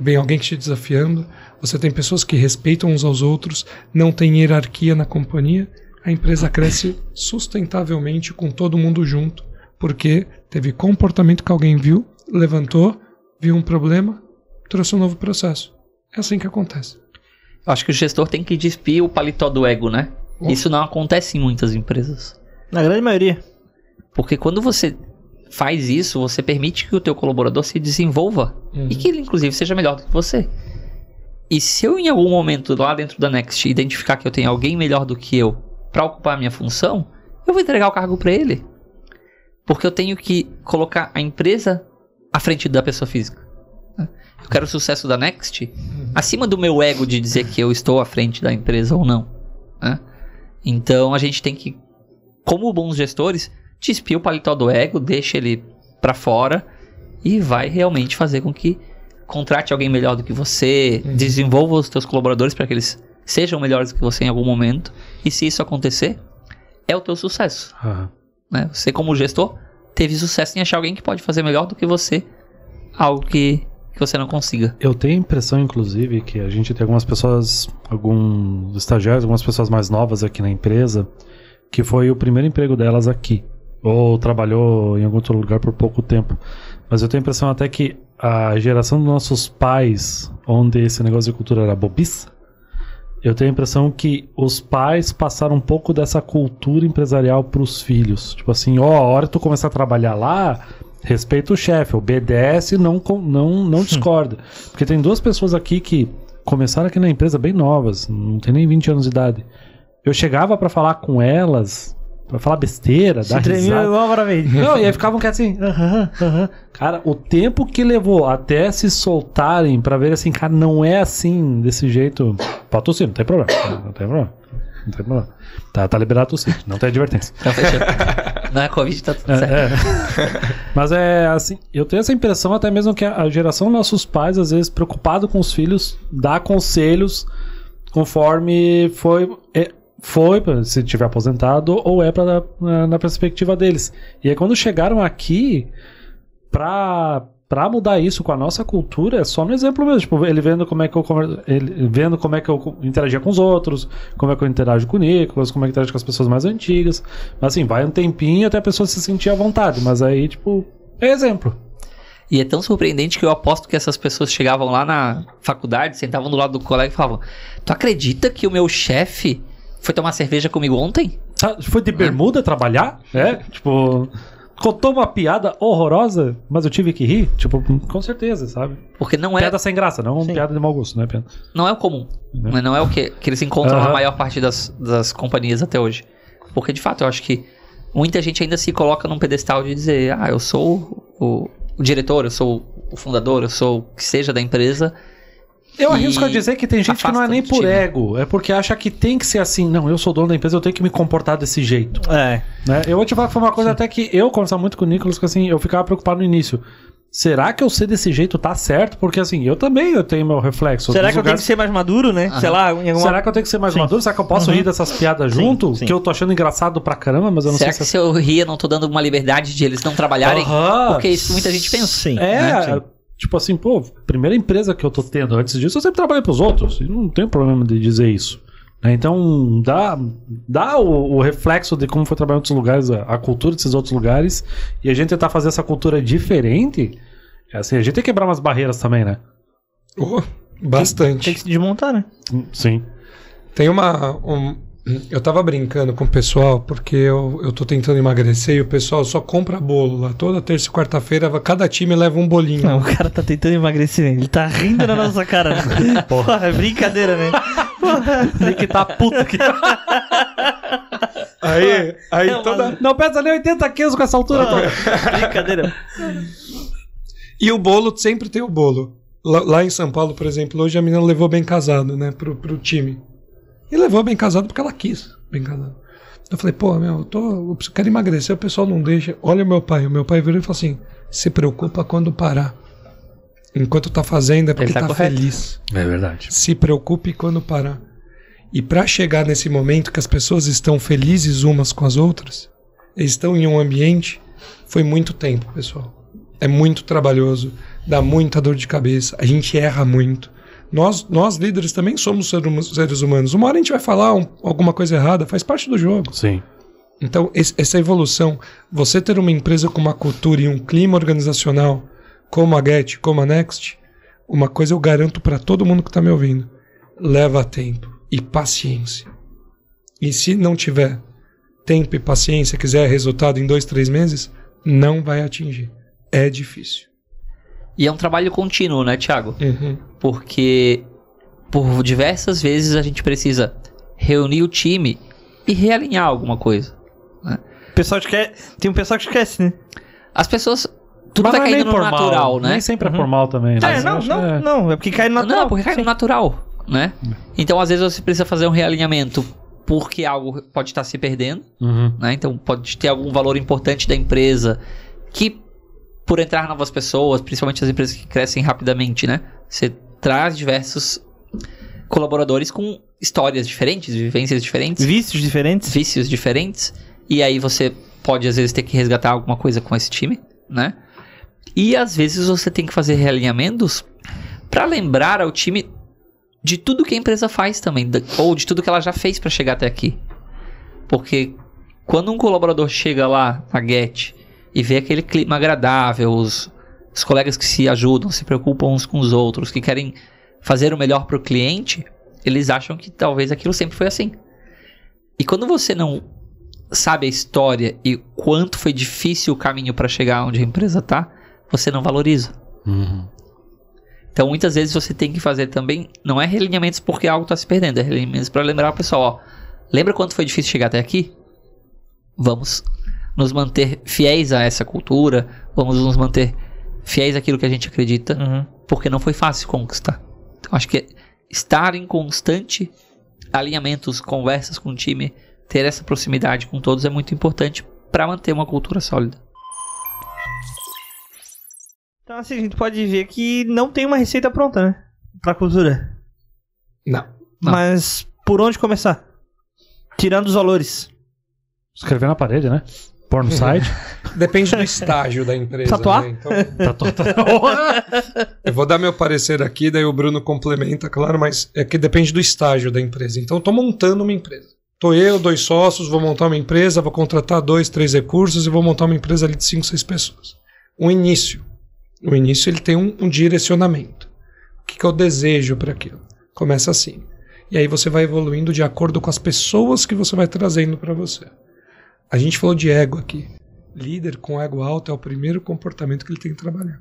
Vem alguém que te desafiando, você tem pessoas que respeitam uns aos outros, não tem hierarquia na companhia, a empresa cresce sustentavelmente com todo mundo junto, porque teve comportamento que alguém viu, levantou, viu um problema, trouxe um novo processo. É assim que acontece. Acho que o gestor tem que despir o paletó do ego, né? Isso não acontece em muitas empresas. Na grande maioria. Porque quando você faz isso, você permite que o teu colaborador se desenvolva e que ele, inclusive, seja melhor do que você. E se eu, em algum momento, lá dentro da Next, identificar que eu tenho alguém melhor do que eu para ocupar a minha função, eu vou entregar o cargo para ele. Porque eu tenho que colocar a empresa à frente da pessoa física. Eu quero o sucesso da Next acima do meu ego de dizer que eu estou à frente da empresa ou não. Então, a gente tem que, como bons gestores, despir o paletó do ego, deixa ele pra fora e vai realmente fazer com que contrate alguém melhor do que você, desenvolva os teus colaboradores para que eles sejam melhores do que você em algum momento. E se isso acontecer, é o teu sucesso. Né? Você, como gestor, teve sucesso em achar alguém que pode fazer melhor do que você algo que você não consiga. Eu tenho a impressão, inclusive, que a gente tem algumas pessoas, alguns estagiários, algumas pessoas mais novas aqui na empresa, que foi o primeiro emprego delas aqui. Ou trabalhou em algum outro lugar por pouco tempo. Mas eu tenho a impressão até que a geração dos nossos pais, onde esse negócio de cultura era bobiça, eu tenho a impressão que os pais passaram um pouco dessa cultura empresarial pros filhos. Tipo assim, a hora que tu começar a trabalhar lá, respeita o chefe, obedece, não discorda. Porque tem duas pessoas aqui que começaram aqui na empresa bem novas, não tem nem 20 anos de idade. Eu chegava pra falar com elas, pra falar besteira, dar risada. Não, e aí ficavam quietos assim, Cara, o tempo que levou até se soltarem pra ver assim, cara, não é assim, desse jeito. Pode tossir, não tem problema. Não tem problema. Tá liberado a tossir, não tem advertência. Tá fechando. Não é Covid, tá tudo certo. Mas é assim, eu tenho essa impressão até mesmo que a geração dos nossos pais, às vezes, preocupado com os filhos, dá conforme foi se tiver aposentado ou na perspectiva deles. E aí quando chegaram aqui pra mudar isso com a nossa cultura, é só no exemplo mesmo, tipo, ele vendo como é que eu interagia com os outros, como é que eu interajo com o Nicolas, como é que eu interajo com as pessoas mais antigas. Mas assim, vai um tempinho até a pessoa se sentir à vontade, mas aí, tipo, é exemplo. E é tão surpreendente que eu aposto que essas pessoas chegavam lá na faculdade, sentavam do lado do colega e falavam: tu acredita que o meu chefe foi tomar cerveja comigo ontem? Foi de bermuda trabalhar? Tipo, contou uma piada horrorosa, mas eu tive que rir? Tipo, com certeza, sabe? Porque não é... Piada sem graça, não piada de mau gosto, né? Não é o comum. Não é o que eles encontram na maior parte das companhias até hoje. Porque, de fato, eu acho que muita gente ainda se coloca num pedestal de dizer: eu sou o diretor, eu sou o fundador, eu sou o que seja da empresa. Eu arrisco a dizer que tem gente que não é nem por ego, é porque acha que tem que ser assim. Não, eu sou dono da empresa, eu tenho que me comportar desse jeito. Né? Eu vou te falar que foi uma coisa até que eu conversava muito com o Nicolas, que assim, eu ficava preocupado no início. Será que eu ser desse jeito tá certo? Porque assim, eu tenho meu reflexo. Será que eu tenho que ser mais maduro, né? Sei lá, Será que eu tenho que ser mais maduro? Será que eu posso rir dessas piadas junto? Que eu tô achando engraçado pra caramba, mas eu não sei se eu rir, eu não tô dando uma liberdade de eles não trabalharem? Porque isso muita gente pensa. Tipo assim, pô, primeira empresa que eu tô tendo. Antes disso, eu sempre trabalhei pros outros. E não tem problema de dizer isso. Então, dá o reflexo de como foi trabalhar em outros lugares, a cultura desses outros lugares, e a gente tentar fazer essa cultura diferente, assim, a gente tem que quebrar umas barreiras também, né? Bastante. Tem que se desmontar, né? Sim. Tem eu tava brincando com o pessoal, porque eu tô tentando emagrecer e o pessoal só compra bolo lá. Toda terça e quarta-feira, cada time leva um bolinho. Não, o cara tá tentando emagrecer, né? Ele tá rindo na nossa cara, né? Porra, é brincadeira, né? Tem que tá puta aqui. Aí toda... Não pesa nem 80 quilos com essa altura. Brincadeira. E o bolo, sempre tem o bolo. Lá em São Paulo, por exemplo, hoje a menina levou bem casado, né, pro time. E levou bem casado porque ela quis bem casado. Eu falei, pô, eu quero emagrecer, o pessoal não deixa. Olha o meu pai virou e falou assim, se preocupa quando parar. Enquanto tá fazendo é porque tá feliz. É verdade. Se preocupe quando parar. E pra chegar nesse momento que as pessoas estão felizes umas com as outras, estão em um ambiente, foi muito tempo, pessoal. É muito trabalhoso, dá muita dor de cabeça, a gente erra muito. Nós líderes também somos seres humanos. Uma hora a gente vai falar alguma coisa errada, faz parte do jogo. Sim. Então, essa evolução, você ter uma empresa com uma cultura e um clima organizacional, como a Get, como a Next, uma coisa eu garanto para todo mundo que está me ouvindo, leva tempo e paciência. E se não tiver tempo e paciência, quiser resultado em 2, 3 meses, não vai atingir. É difícil. E é um trabalho contínuo, né, Thiago? Uhum. Porque por diversas vezes a gente precisa reunir o time e realinhar alguma coisa, né? Tem um pessoal que esquece, né? As pessoas... Tudo Mas tá não é caindo nem no formal, natural, né? Nem sempre é formal também, né? Não, é porque cai no natural. Não, porque cai no natural, né? Então, às vezes, você precisa fazer um realinhamento porque algo pode estar se perdendo, né? Então, pode ter algum valor importante da empresa que, por entrar novas pessoas, principalmente as empresas que crescem rapidamente, né? Você traz diversos colaboradores com histórias diferentes, vivências diferentes. Vícios diferentes. E aí você pode, às vezes, ter que resgatar alguma coisa com esse time, né? E às vezes você tem que fazer realinhamentos para lembrar ao time de tudo que a empresa faz também, ou de tudo que ela já fez para chegar até aqui. Porque quando um colaborador chega lá na Get e vê aquele clima agradável, os colegas que se ajudam, se preocupam uns com os outros, que querem fazer o melhor para o cliente, eles acham que talvez aquilo sempre foi assim. E quando você não sabe a história e quanto foi difícil o caminho para chegar onde a empresa tá, você não valoriza. Então muitas vezes você tem que fazer também, não é realinhamentos porque algo está se perdendo, é realinhamentos para lembrar o pessoal, ó, lembra quanto foi difícil chegar até aqui? Vamos nos manter fiéis a essa cultura, vamos nos manter fiéis àquilo que a gente acredita, porque não foi fácil conquistar. Então acho que estar em constante alinhamentos, conversas com o time, ter essa proximidade com todos é muito importante para manter uma cultura sólida. Então assim, a gente pode ver que não tem uma receita pronta, né? Pra cultura. Não. Mas por onde começar? Tirando os valores. Escrever na parede, né? Pôr no site. Depende do estágio da empresa. Tatuar? Né? Então, eu vou dar meu parecer aqui, daí o Bruno complementa, claro, mas é que depende do estágio da empresa. Então eu tô montando uma empresa. Tô eu, 2 sócios, vou montar uma empresa, vou contratar 2, 3 recursos e vou montar uma empresa ali de 5, 6 pessoas. O início ele tem um direcionamento. O que é o desejo para aquilo? Começa assim. E aí você vai evoluindo de acordo com as pessoas que você vai trazendo para você. A gente falou de ego aqui. Líder com ego alto é o primeiro comportamento que ele tem que trabalhar.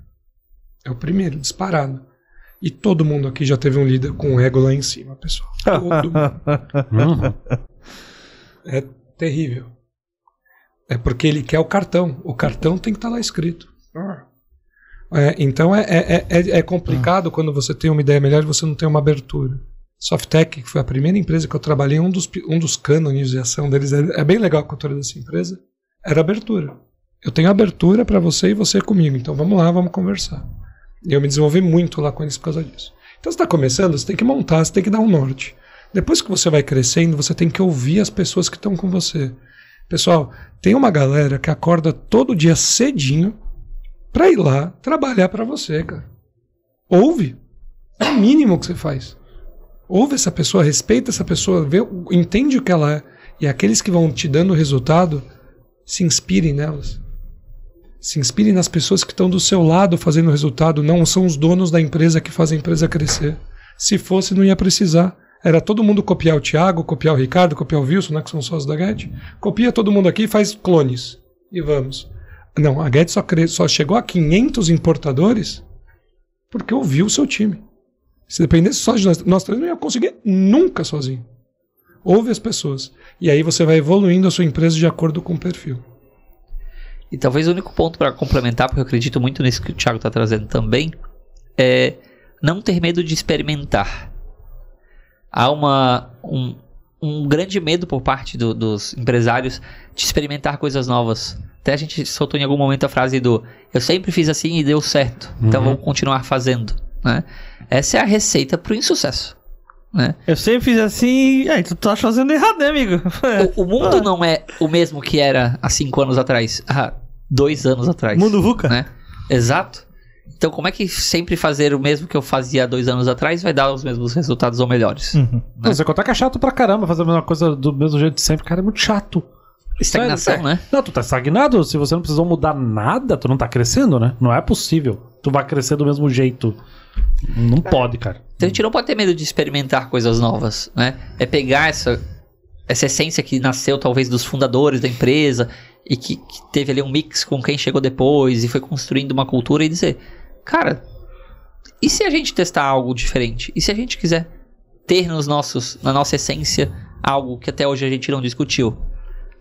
É o primeiro, disparado. E todo mundo aqui já teve um líder com ego lá em cima, pessoal. Todo mundo. É terrível. É porque ele quer o cartão. O cartão tem que estar lá escrito. Então é complicado quando você tem uma ideia melhor e você não tem uma abertura. Softtech, que foi a primeira empresa que eu trabalhei, um dos cânones de ação deles, é bem legal a cultura dessa empresa, era abertura. Eu tenho abertura para você e você comigo, então vamos lá, vamos conversar. E eu me desenvolvi muito lá com eles por causa disso. Então você está começando, você tem que montar, você tem que dar um norte. Depois que você vai crescendo, você tem que ouvir as pessoas que estão com você. Pessoal, tem uma galera que acorda todo dia cedinho para ir lá trabalhar para você, cara. Ouve. É o mínimo que você faz. Ouve essa pessoa, respeita essa pessoa, entende o que ela é. E aqueles que vão te dando o resultado, se inspirem nelas. Se inspirem nas pessoas que estão do seu lado fazendo o resultado. Não são os donos da empresa que fazem a empresa crescer. Se fosse, não ia precisar. Era todo mundo copiar o Thiago, copiar o Ricardo, copiar o Wilson, né, que são sócios da Get. Copia todo mundo aqui e faz clones. E vamos. Não, a Get só chegou a 500 importadores porque ouviu o seu time. Se dependesse só de nós três, não ia conseguir nunca sozinho. Ouve as pessoas. E aí você vai evoluindo a sua empresa de acordo com o perfil. E talvez o único ponto para complementar, porque eu acredito muito nisso que o Thiago está trazendo também, é não ter medo de experimentar. Há um grande medo por parte dos empresários de experimentar coisas novas. Até a gente soltou em algum momento a frase do eu sempre fiz assim e deu certo, então vamos continuar fazendo, né? Essa é a receita para o insucesso, né? Eu sempre fiz assim e tu tá fazendo errado, né, amigo? O mundo não é o mesmo que era há 5 anos atrás, há 2 anos atrás. Mundo VUCA, né? Exato. Então como é que sempre fazer o mesmo que eu fazia há 2 anos atrás vai dar os mesmos resultados ou melhores? Né? Você contar que é chato pra caramba fazer a mesma coisa do mesmo jeito de sempre, cara, é muito chato. Estagnação, né? Não, tu tá estagnado, se você não precisou mudar nada, tu não tá crescendo, né? Não é possível. Tu vai crescer do mesmo jeito. Não pode, cara. Então a gente não pode ter medo de experimentar coisas novas, né? É pegar essa essência que nasceu talvez dos fundadores da empresa e que teve ali um mix com quem chegou depois e foi construindo uma cultura e dizer, cara, e se a gente testar algo diferente? E se a gente quiser ter na nossa essência algo que até hoje a gente não discutiu?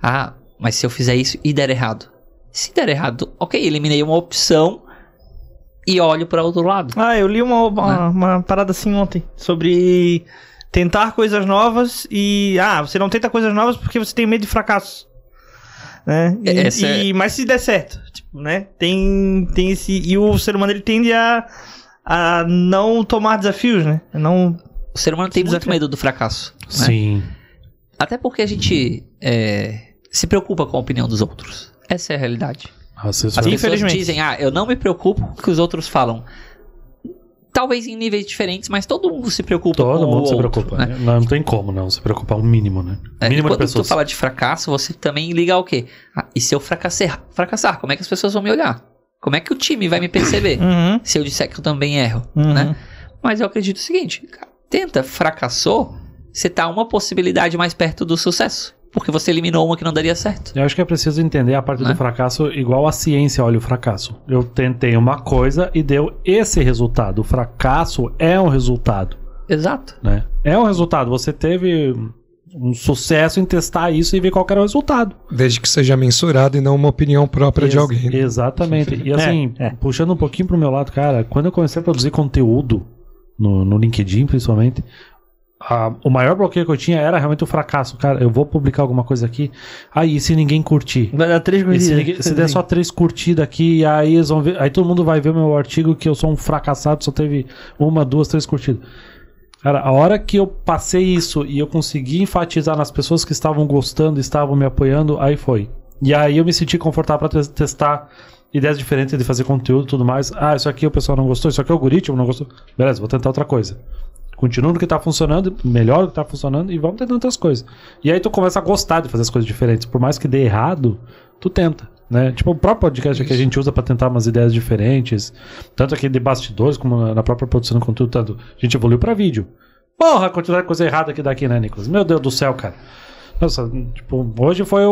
Ah, mas se eu fizer isso e der errado? Se der errado, ok, eliminei uma opção e olho para outro lado. Eu li uma parada assim ontem sobre tentar coisas novas e... você não tenta coisas novas porque você tem medo de fracasso. Né? Mas se der certo, tipo, né? Tem esse... E o ser humano ele tende a não tomar desafios, né? O ser humano tem muito medo do fracasso. Sim. Né? Até porque a gente se preocupa com a opinião dos outros. Essa é a realidade. As pessoas dizem, eu não me preocupo com o que os outros falam. Talvez em níveis diferentes, mas todo mundo se preocupa com o outro. Todo mundo se preocupa, né? Não tem como não se preocupar, um mínimo, né? Mínimo de pessoas. Quando tu fala de fracasso, você também liga ao quê? E se eu fracassar, como é que as pessoas vão me olhar? Como é que o time vai me perceber? Se eu disser que eu também erro, né? Mas eu acredito o seguinte, tenta, fracassou, você tá uma possibilidade mais perto do sucesso. Porque você eliminou uma que não daria certo. Eu acho que é preciso entender a parte do fracasso igual a ciência olha o fracasso. Eu tentei uma coisa e deu esse resultado. O fracasso é um resultado. Exato. Né? É um resultado. Você teve um sucesso em testar isso e ver qual era o resultado. Desde que seja mensurado e não uma opinião própria de alguém. Exatamente. E assim, puxando um pouquinho pro meu lado, cara, quando eu comecei a produzir conteúdo no LinkedIn, principalmente... o maior bloqueio que eu tinha era realmente o fracasso. Cara, eu vou publicar alguma coisa aqui. E se ninguém curtir? Vai dar 3 curtidas. Se der só 3 curtidas aqui, aí eles vão ver. Aí todo mundo vai ver meu artigo que eu sou um fracassado, só teve 1, 2, 3 curtidas. Cara, a hora que eu passei isso e eu consegui enfatizar nas pessoas que estavam gostando, estavam me apoiando, aí foi. E aí eu me senti confortável para testar ideias diferentes de fazer conteúdo e tudo mais. Isso aqui o pessoal não gostou, isso aqui o algoritmo não gostou. Beleza, vou tentar outra coisa. Continua no que tá funcionando, melhora o que tá funcionando e vamos tentando outras coisas. E aí tu começa a gostar de fazer as coisas diferentes. Por mais que dê errado, tu tenta, né? Tipo o próprio podcast que a gente usa pra tentar umas ideias diferentes. Tanto aqui de bastidores, como na própria produção do conteúdo. Tanto a gente evoluiu pra vídeo. Porra, a quantidade de coisa errada aqui daqui, né, Nicolas? Meu Deus do céu, cara. Nossa, tipo, hoje foi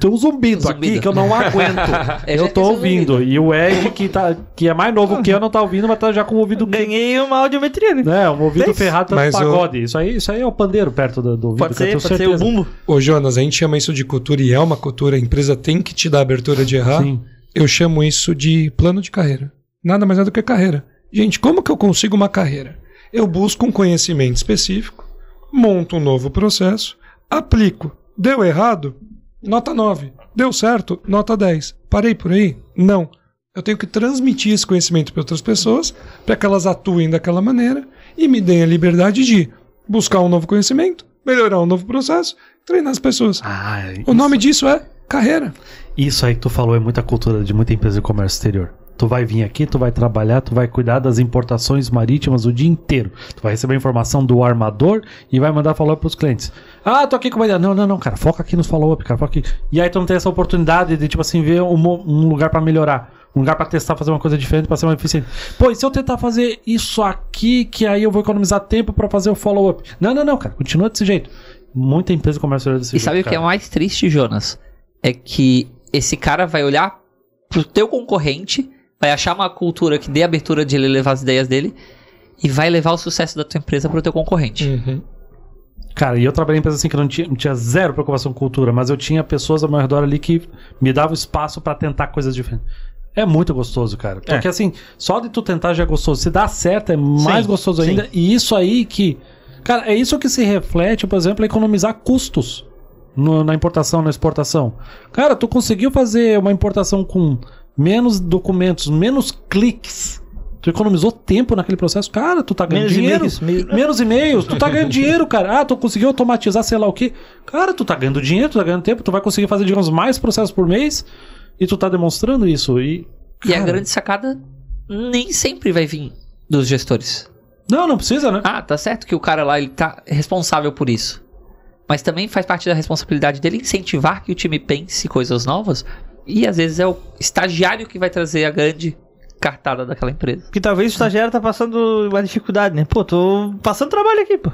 tem um zumbido aqui que eu não aguento. Eu tô ouvindo. E o Eric, que é mais novo que eu, não tá ouvindo, mas tá já com o ouvido... Ganhei uma audiometria, né? Um ouvido ferrado do pagode. Isso aí é o pandeiro perto do ouvido. Pode ser o bumbo. Ô, Jonas, a gente chama isso de cultura e é uma cultura. A empresa tem que te dar abertura de errar. Sim. Eu chamo isso de plano de carreira. Nada mais é do que carreira. Gente, como que eu consigo uma carreira? Eu busco um conhecimento específico, monto um novo processo, aplico. Deu errado? Nota 9. Deu certo? Nota 10. Parei por aí? Não. Eu tenho que transmitir esse conhecimento para outras pessoas, para que elas atuem daquela maneira e me deem a liberdade de buscar um novo conhecimento, melhorar um novo processo, treinar as pessoas. O nome disso é carreira. Isso aí que tu falou é muita cultura de muita empresa de comércio exterior. Tu vai vir aqui, tu vai trabalhar, tu vai cuidar das importações marítimas o dia inteiro. Tu vai receber a informação do armador e vai mandar follow-up pros clientes. Ah, tô aqui com uma ideia. Não, cara, foca aqui nos follow-up, cara, foca aqui. E aí tu não tem essa oportunidade de, tipo assim, ver um lugar pra melhorar. Um lugar pra testar, fazer uma coisa diferente, pra ser mais eficiente. Pô, e se eu tentar fazer isso aqui, que aí eu vou economizar tempo pra fazer o follow-up? Não, cara, continua desse jeito. Muita empresa comercial desse jeito. E sabe o que é mais triste, Jonas? É que esse cara vai olhar pro teu concorrente, vai achar uma cultura que dê abertura de ele levar as ideias dele e vai levar o sucesso da tua empresa pro teu concorrente. Uhum. Cara, e eu trabalhei em empresa assim que não tinha zero preocupação com cultura, mas eu tinha pessoas ao meu redor ali que me davam espaço pra tentar coisas diferentes. É muito gostoso, cara. Porque assim, só de tu tentar já é gostoso. Se dá certo, é mais gostoso ainda. E isso aí que... Cara, é isso que se reflete, por exemplo, em economizar custos na importação, na exportação. Cara, tu conseguiu fazer uma importação com menos documentos, menos cliques. Tu economizou tempo naquele processo. Cara, tu tá ganhando dinheiro. Menos e-mails. Tu tá ganhando dinheiro, cara. Ah, tu conseguiu automatizar sei lá o quê. Cara, tu tá ganhando dinheiro, tu tá ganhando tempo. Tu vai conseguir fazer, digamos, mais processos por mês. E tu tá demonstrando isso. E a grande sacada nem sempre vai vir dos gestores. Não precisa, né? Ah, tá certo que o cara lá, ele tá responsável por isso. Mas também faz parte da responsabilidade dele incentivar que o time pense coisas novas. E às vezes é o estagiário que vai trazer a grande cartada daquela empresa. Que talvez o estagiário tá passando uma dificuldade, né? Pô, tô passando trabalho aqui, pô.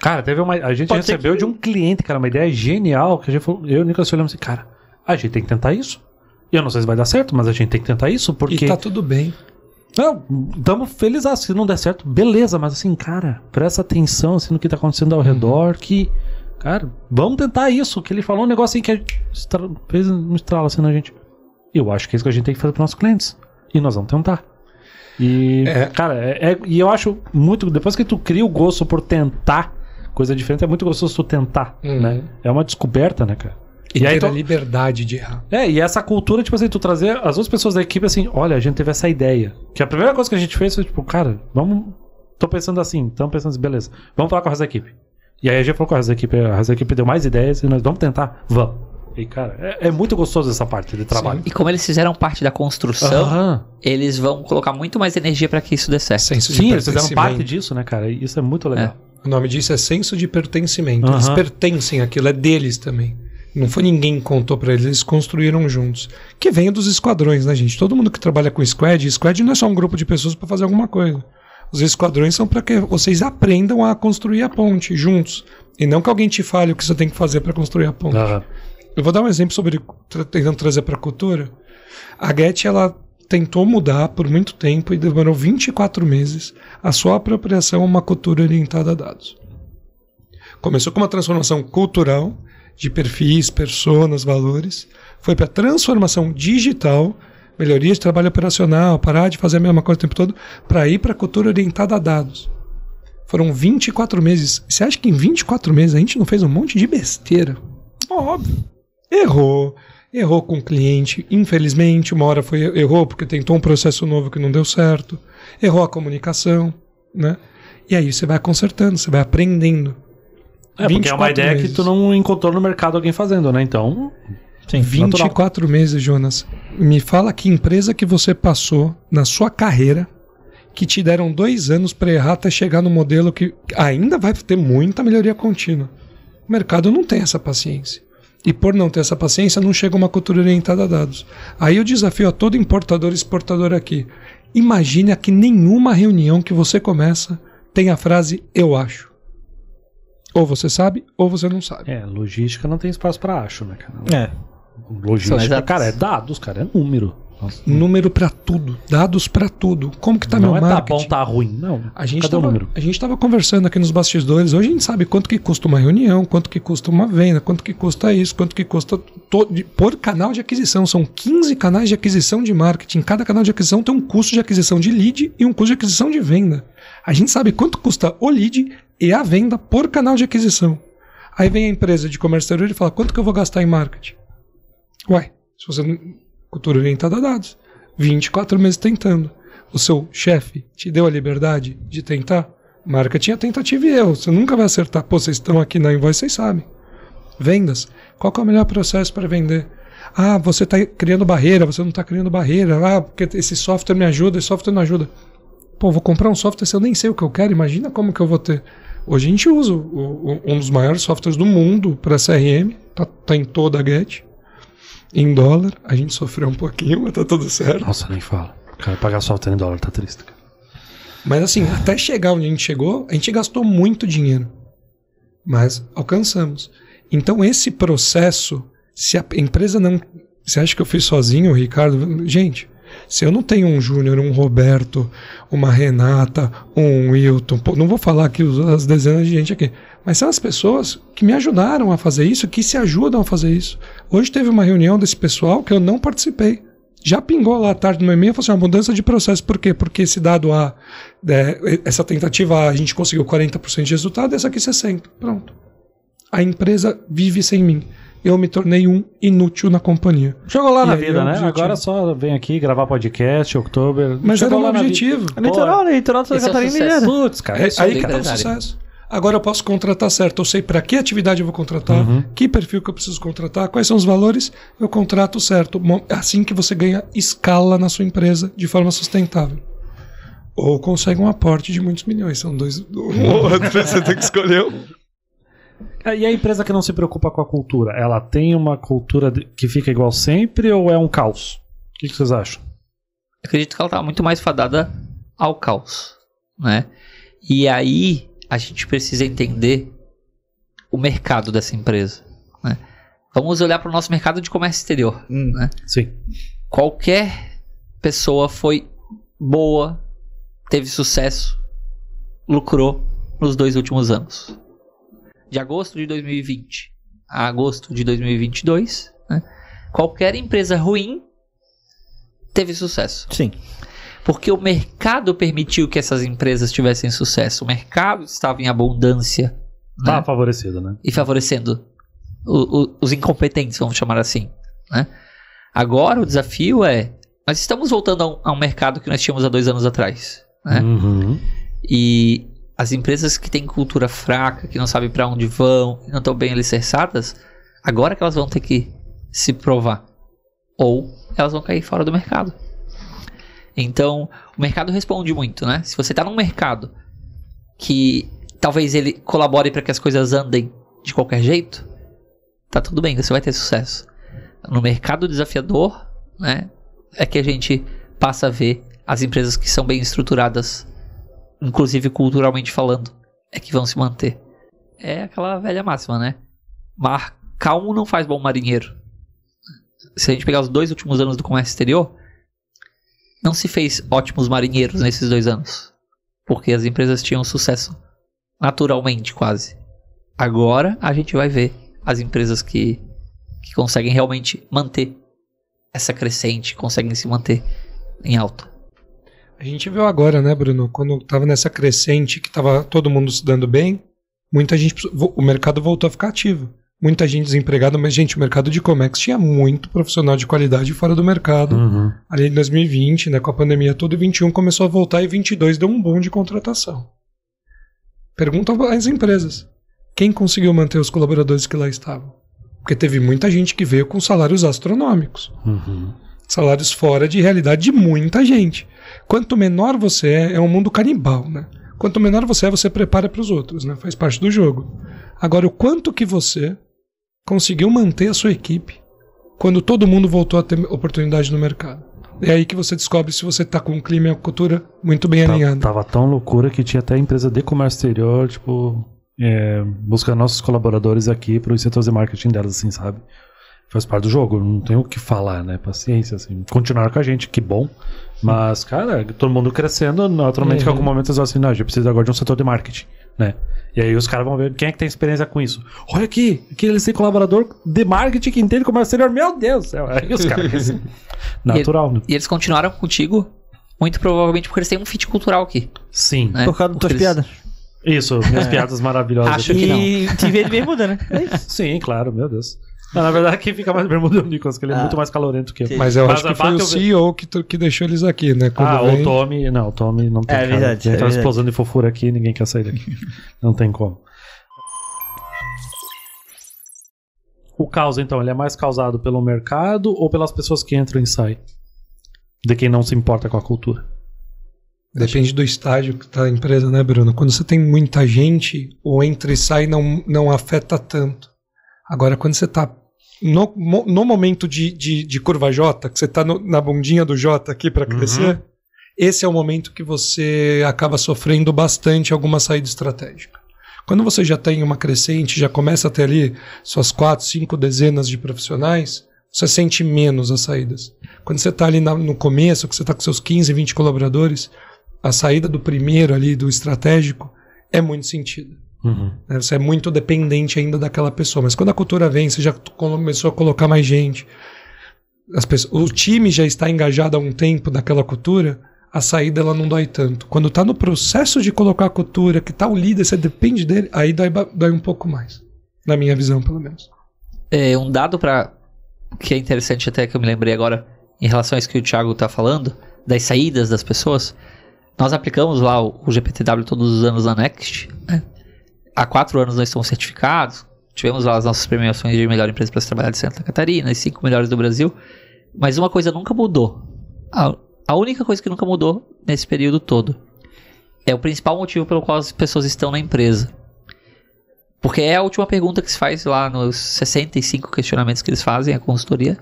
Cara, a gente recebeu de um cliente, cara, uma ideia genial. Que a gente falou, eu e o Nicolas olhamos assim, cara, a gente tem que tentar isso. E eu não sei se vai dar certo, mas a gente tem que tentar isso, porque... E tá tudo bem. Não, estamos felizes. Se não der certo, beleza. Mas assim, cara, presta atenção assim, no que tá acontecendo ao redor, que... Cara, vamos tentar isso. Que ele falou um negócio assim que fez um estralo assim na gente. Eu acho que é isso que a gente tem que fazer para nossos clientes. E nós vamos tentar. E, cara, e eu acho muito... Depois que tu cria o gosto por tentar coisa diferente, é muito gostoso tu tentar, né? É uma descoberta, né, cara? E aí, ter a liberdade de errar. E essa cultura, tipo assim, tu trazer as outras pessoas da equipe assim, olha, a gente teve essa ideia. Que a primeira coisa que a gente fez foi, tipo, cara, tô pensando assim, beleza, vamos falar com a resto da equipe. E aí a gente falou com a resto da equipe deu mais ideias e nós vamos tentar, vamos. E cara, é muito gostoso essa parte de trabalho. Sim. E como eles fizeram parte da construção, eles vão colocar muito mais energia pra que isso dê certo. Sim, eles fizeram parte disso, né, cara? E isso é muito legal. O nome disso é senso de pertencimento. Eles pertencem àquilo, é deles também. Não foi ninguém que contou pra eles, eles construíram juntos. Que vem dos esquadrões, né, gente? Todo mundo que trabalha com squad não é só um grupo de pessoas pra fazer alguma coisa. Os esquadrões são pra que vocês aprendam a construir a ponte juntos. E não que alguém te fale o que você tem que fazer pra construir a ponte. Eu vou dar um exemplo sobre tentando trazer pra cultura. A Get, ela tentou mudar por muito tempo e demorou 24 meses a sua apropriação a uma cultura orientada a dados. Começou com uma transformação cultural de perfis, personas, valores, foi para transformação digital, melhoria de trabalho operacional, parar de fazer a mesma coisa o tempo todo, para ir para a cultura orientada a dados. Foram 24 meses. Você acha que em 24 meses a gente não fez um monte de besteira? Óbvio. Errou com o cliente, infelizmente, uma hora errou porque tentou um processo novo que não deu certo, errou a comunicação, né? E aí você vai consertando, você vai aprendendo. Porque é uma ideia meses. Que tu não encontrou no mercado alguém fazendo, né? Então, sim, 24 meses, Jonas. Me fala que empresa que você passou na sua carreira que te deram 2 anos para errar até chegar no modelo que ainda vai ter muita melhoria contínua. O mercado não tem essa paciência. E por não ter essa paciência, não chega uma cultura orientada a dados. Aí eu desafio a todo importador e exportador aqui. Imagine que nenhuma reunião que você começa tem a frase eu acho. Ou você sabe, ou você não sabe. Logística não tem espaço para acho, né, cara? Logística, cara, é dados, cara, é número. Nossa. Número pra tudo, dados pra tudo. Como que tá meu marketing? Não é tá bom, tá ruim, não. A gente tava conversando aqui nos bastidores. Hoje a gente sabe quanto que custa uma reunião, quanto que custa uma venda, quanto que custa isso, quanto que custa por canal de aquisição. São 15 canais de aquisição de marketing. Cada canal de aquisição tem um custo de aquisição de lead e um custo de aquisição de venda. A gente sabe quanto custa o lead e a venda por canal de aquisição. Aí vem a empresa de comércio exterior e fala, quanto que eu vou gastar em marketing? Ué, se você não... Cultura orientada a dados. 24 meses tentando. O seu chefe te deu a liberdade de tentar? Marketing é tentativa e erro. Você nunca vai acertar. Pô, vocês estão aqui na Invoice, vocês sabem. Vendas. Qual que é o melhor processo para vender? Ah, você está criando barreira, você não está criando barreira. Ah, porque esse software me ajuda, esse software não ajuda. Pô, vou comprar um software se eu nem sei o que eu quero, imagina como que eu vou ter. Hoje a gente usa um dos maiores softwares do mundo para CRM, tá em toda a Get, em dólar. A gente sofreu um pouquinho, mas tá tudo certo. Nossa, nem fala. Cara, pagar software em dólar tá triste, cara. Mas assim, até chegar onde a gente chegou, a gente gastou muito dinheiro. Mas alcançamos. Então esse processo, se a empresa não... Você acha que eu fiz sozinho, Ricardo? Gente, se eu não tenho um Júnior, um Roberto, uma Renata, um Wilton, não vou falar aqui as dezenas de gente aqui, mas são as pessoas que me ajudaram a fazer isso, que se ajudam a fazer isso. Hoje teve uma reunião desse pessoal que eu não participei. Já pingou lá à tarde no meu e-mail e falou assim, uma mudança de processo. Por quê? Porque esse dado A, essa tentativa A, a gente conseguiu 40% de resultado, essa aqui 60%. Pronto. A empresa vive sem mim. Eu me tornei um inútil na companhia. Chegou lá E na aí vida, é o né? objetivo. Agora só vem aqui gravar podcast, outubro. Mas Chegou era o lá na objetivo. vida. Litoral de Santa Esse é o Catarina. sucesso. Putz, cara. É isso aí do que tá o empresário. sucesso. Agora eu posso contratar certo. Eu sei para que atividade eu vou contratar, que perfil que eu preciso contratar, quais são os valores, eu contrato certo. É assim que você ganha escala na sua empresa de forma sustentável. Ou consegue um aporte de muitos milhões. São dois. Um ou outro, você tem que escolher um. E a empresa que não se preocupa com a cultura, ela tem uma cultura que fica igual sempre ou é um caos? O que vocês acham? Eu acredito que ela tá muito mais fadada ao caos, né? E aí a gente precisa entender o mercado dessa empresa, né? Vamos olhar para o nosso mercado de comércio exterior, né? Sim. Qualquer pessoa foi boa, teve sucesso, lucrou nos 2 últimos anos. De agosto de 2020 a agosto de 2022, né? Qualquer empresa ruim teve sucesso. Sim. Porque o mercado permitiu que essas empresas tivessem sucesso. O mercado estava em abundância, Tá né? favorecido, né? E favorecendo os incompetentes, vamos chamar assim, né? Agora o desafio é... Nós estamos voltando a um mercado que nós tínhamos há 2 anos atrás, né? E as empresas que têm cultura fraca, que não sabem para onde vão, não estão bem alicerçadas, agora que elas vão ter que se provar. Ou elas vão cair fora do mercado. Então, o mercado responde muito, né? Se você está num mercado que talvez ele colabore para que as coisas andem de qualquer jeito, tá tudo bem, você vai ter sucesso. No mercado desafiador, né, é que a gente passa a ver as empresas que são bem estruturadas, inclusive culturalmente falando, é que vão se manter. É aquela velha máxima, né? Mar calmo não faz bom marinheiro. Se a gente pegar os 2 últimos anos do comércio exterior, não se fez ótimos marinheiros nesses 2 anos, porque as empresas tinham sucesso naturalmente, quase. Agora a gente vai ver as empresas que conseguem realmente manter essa crescente, conseguem se manter em alta. A gente viu agora, né, Bruno? Quando estava nessa crescente, que estava todo mundo se dando bem, muita gente, o mercado voltou a ficar ativo. Muita gente desempregada, mas, gente, o mercado de Comex tinha muito profissional de qualidade fora do mercado. Ali em 2020, né, com a pandemia toda, e 21 começou a voltar, e 22 deu um boom de contratação. Pergunta às empresas. Quem conseguiu manter os colaboradores que lá estavam? Porque teve muita gente que veio com salários astronômicos. Salários fora de realidade de muita gente. Quanto menor você é um mundo canibal, né? Quanto menor você é, você prepara para os outros, né? Faz parte do jogo. Agora, o quanto que você conseguiu manter a sua equipe quando todo mundo voltou a ter oportunidade no mercado. É aí que você descobre se você está com um clima e uma cultura muito bem alinhado. Tava tão loucura que tinha até empresa de comércio exterior, tipo, buscando nossos colaboradores aqui para os setores de marketing delas, assim, sabe? Faz parte do jogo, não tem o que falar, né? Paciência, assim. Continuar com a gente, que bom. Mas, cara, todo mundo crescendo, naturalmente, que em algum momento eles vão assim, não, a gente precisa agora de um setor de marketing, né? E aí os caras vão ver quem é que tem experiência com isso. Olha aqui eles têm colaborador de marketing que entende comércio exterior, meu Deus do céu. Aí os caras, assim, natural, né? E eles continuaram contigo, muito provavelmente porque eles têm um fit cultural aqui. Sim. Né? Por causa das tuas piadas. Isso, minhas piadas maravilhosas. Acho que não. E te vê de bermuda, né? É isso. Sim, claro, meu Deus. Não, na verdade, quem fica mais bermuda é o Nicolas, que ele é muito mais calorento que eu. Mas eu acho que foi o CEO que deixou eles aqui, né? O Tommy. Não, o Tommy não tem cara. Verdade, Ele tá explosão de fofura aqui e ninguém quer sair daqui. Não tem como. O caos, então, ele é mais causado pelo mercado ou pelas pessoas que entram e saem? De quem não se importa com a cultura? Depende do estágio que está a empresa, né, Bruno? Quando você tem muita gente, o entra e sai não afeta tanto. Agora, quando você está no momento de curva J, que você está na bundinha do J aqui para crescer, esse é o momento que você acaba sofrendo bastante alguma saída estratégica. Quando você já tem uma crescente, já começa a ter ali suas 4, 5 dezenas de profissionais, você sente menos as saídas. Quando você está ali no começo, que você está com seus 15, 20 colaboradores, a saída do primeiro ali, do estratégico, é muito sentida. Você é muito dependente ainda daquela pessoa. Mas quando a cultura vem, você já começou a colocar mais gente, o time já está engajado há um tempo naquela cultura, a saída ela não dói tanto. Quando está no processo de colocar a cultura, que está o líder, você depende dele, aí dói um pouco mais. Na minha visão, pelo menos. Um dado que é interessante até, que eu me lembrei agora, em relação a isso que o Thiago está falando, das saídas das pessoas. Nós aplicamos lá o GPTW todos os anos na Next, né? Há 4 anos nós estamos certificados, tivemos lá as nossas premiações de melhor empresa para se trabalhar de Santa Catarina, as 5 melhores do Brasil, mas uma coisa nunca mudou. A única coisa que nunca mudou nesse período todo é o principal motivo pelo qual as pessoas estão na empresa. Porque é a última pergunta que se faz lá nos 65 questionamentos que eles fazem, a consultoria,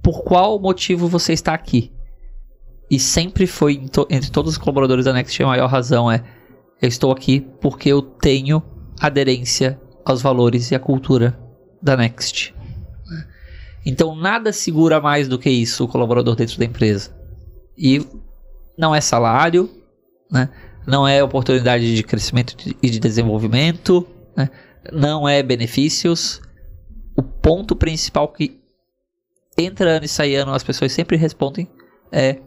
por qual motivo você está aqui? E sempre foi, entre todos os colaboradores da Next, a maior razão eu estou aqui porque eu tenho aderência aos valores e à cultura da Next. Então nada segura mais do que isso o colaborador dentro da empresa. E não é salário, né? Não é oportunidade de crescimento e de desenvolvimento, né? Não é benefícios. O ponto principal que entra ano e sai ano as pessoas sempre respondem é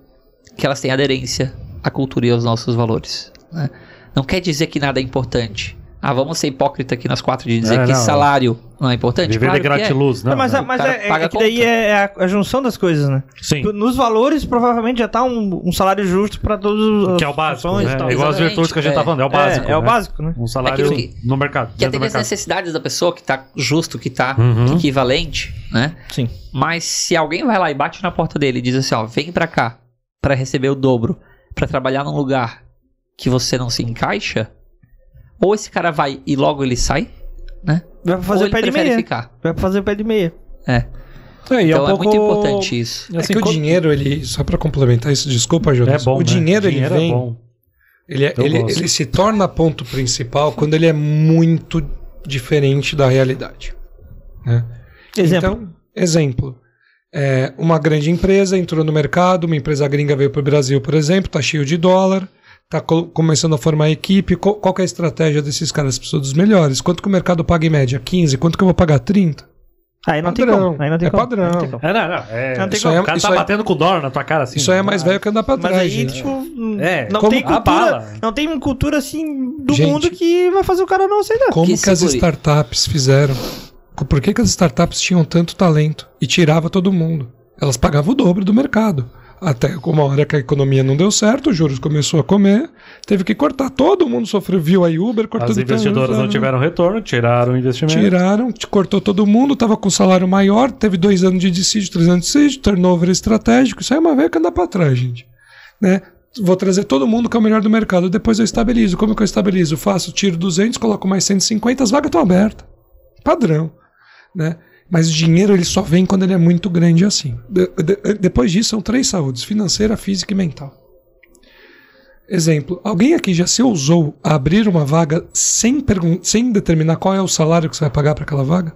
que elas têm aderência à cultura e aos nossos valores, né? Não quer dizer que nada é importante. Vamos ser hipócrita aqui nós 4 de dizer que salário não é importante. Viver de gratiluz, né? Mas é que daí é a junção das coisas, né? Sim. Nos valores, provavelmente já tá um salário justo para todos os. Que é o básico, né? Tal. Igual as virtudes que a gente tá falando, é o básico. É o básico, né? Um salário no mercado. Que atende as necessidades da pessoa, que tá justo, que tá equivalente, né? Sim. Mas se alguém vai lá e bate na porta dele e diz assim, vem pra cá pra receber o dobro, pra trabalhar num lugar que você não se encaixa, ou esse cara vai e logo ele sai, né? Vai pra fazer o pé de meia. Ficar. Vai pra fazer o pé de meia. Então é muito importante isso. Assim, que o dinheiro, só pra complementar isso, desculpa, Jonas. Bom, o dinheiro, ele vem... É bom. Ele se torna ponto principal quando ele é muito diferente da realidade, né? Exemplo. Uma grande empresa entrou no mercado, uma empresa gringa veio para o Brasil, por exemplo, está cheio de dólar, está começando a formar equipe. Qual que é a estratégia desses caras? Precisam dos melhores. Quanto que o mercado paga em média? 15. Quanto que eu vou pagar? 30. Aí não tem como. Padrão. Não tem como. Não tem como. O cara tá batendo com o dólar na tua cara assim. Isso aí é mais velho que andar pra trás. Mas aí, tipo, não tem cultura. Não tem cultura assim do mundo que vai fazer o cara não aceitar. Como que as startups fizeram? Por que as startups tinham tanto talento e tirava todo mundo? Elas pagavam o dobro do mercado. Até uma hora que a economia não deu certo, os juros começou a comer, teve que cortar. Todo mundo sofreu, viu aí Uber cortando. As investidoras não tiveram retorno, tiraram o investimento. Cortou todo mundo, estava com salário maior, teve 2 anos de dissídio, 3 anos de dissídio, turnover estratégico. Isso aí é uma vez que anda para trás, gente. Né? Vou trazer todo mundo que é o melhor do mercado, depois eu estabilizo. Como que eu estabilizo? Faço, tiro 200, coloco mais 150, as vagas estão abertas. Padrão. Né? Mas o dinheiro ele só vem quando ele é muito grande assim. Depois disso são 3 saúdes: financeira, física e mental. Exemplo, alguém aqui já se ousou a abrir uma vaga sem determinar qual é o salário que você vai pagar para aquela vaga?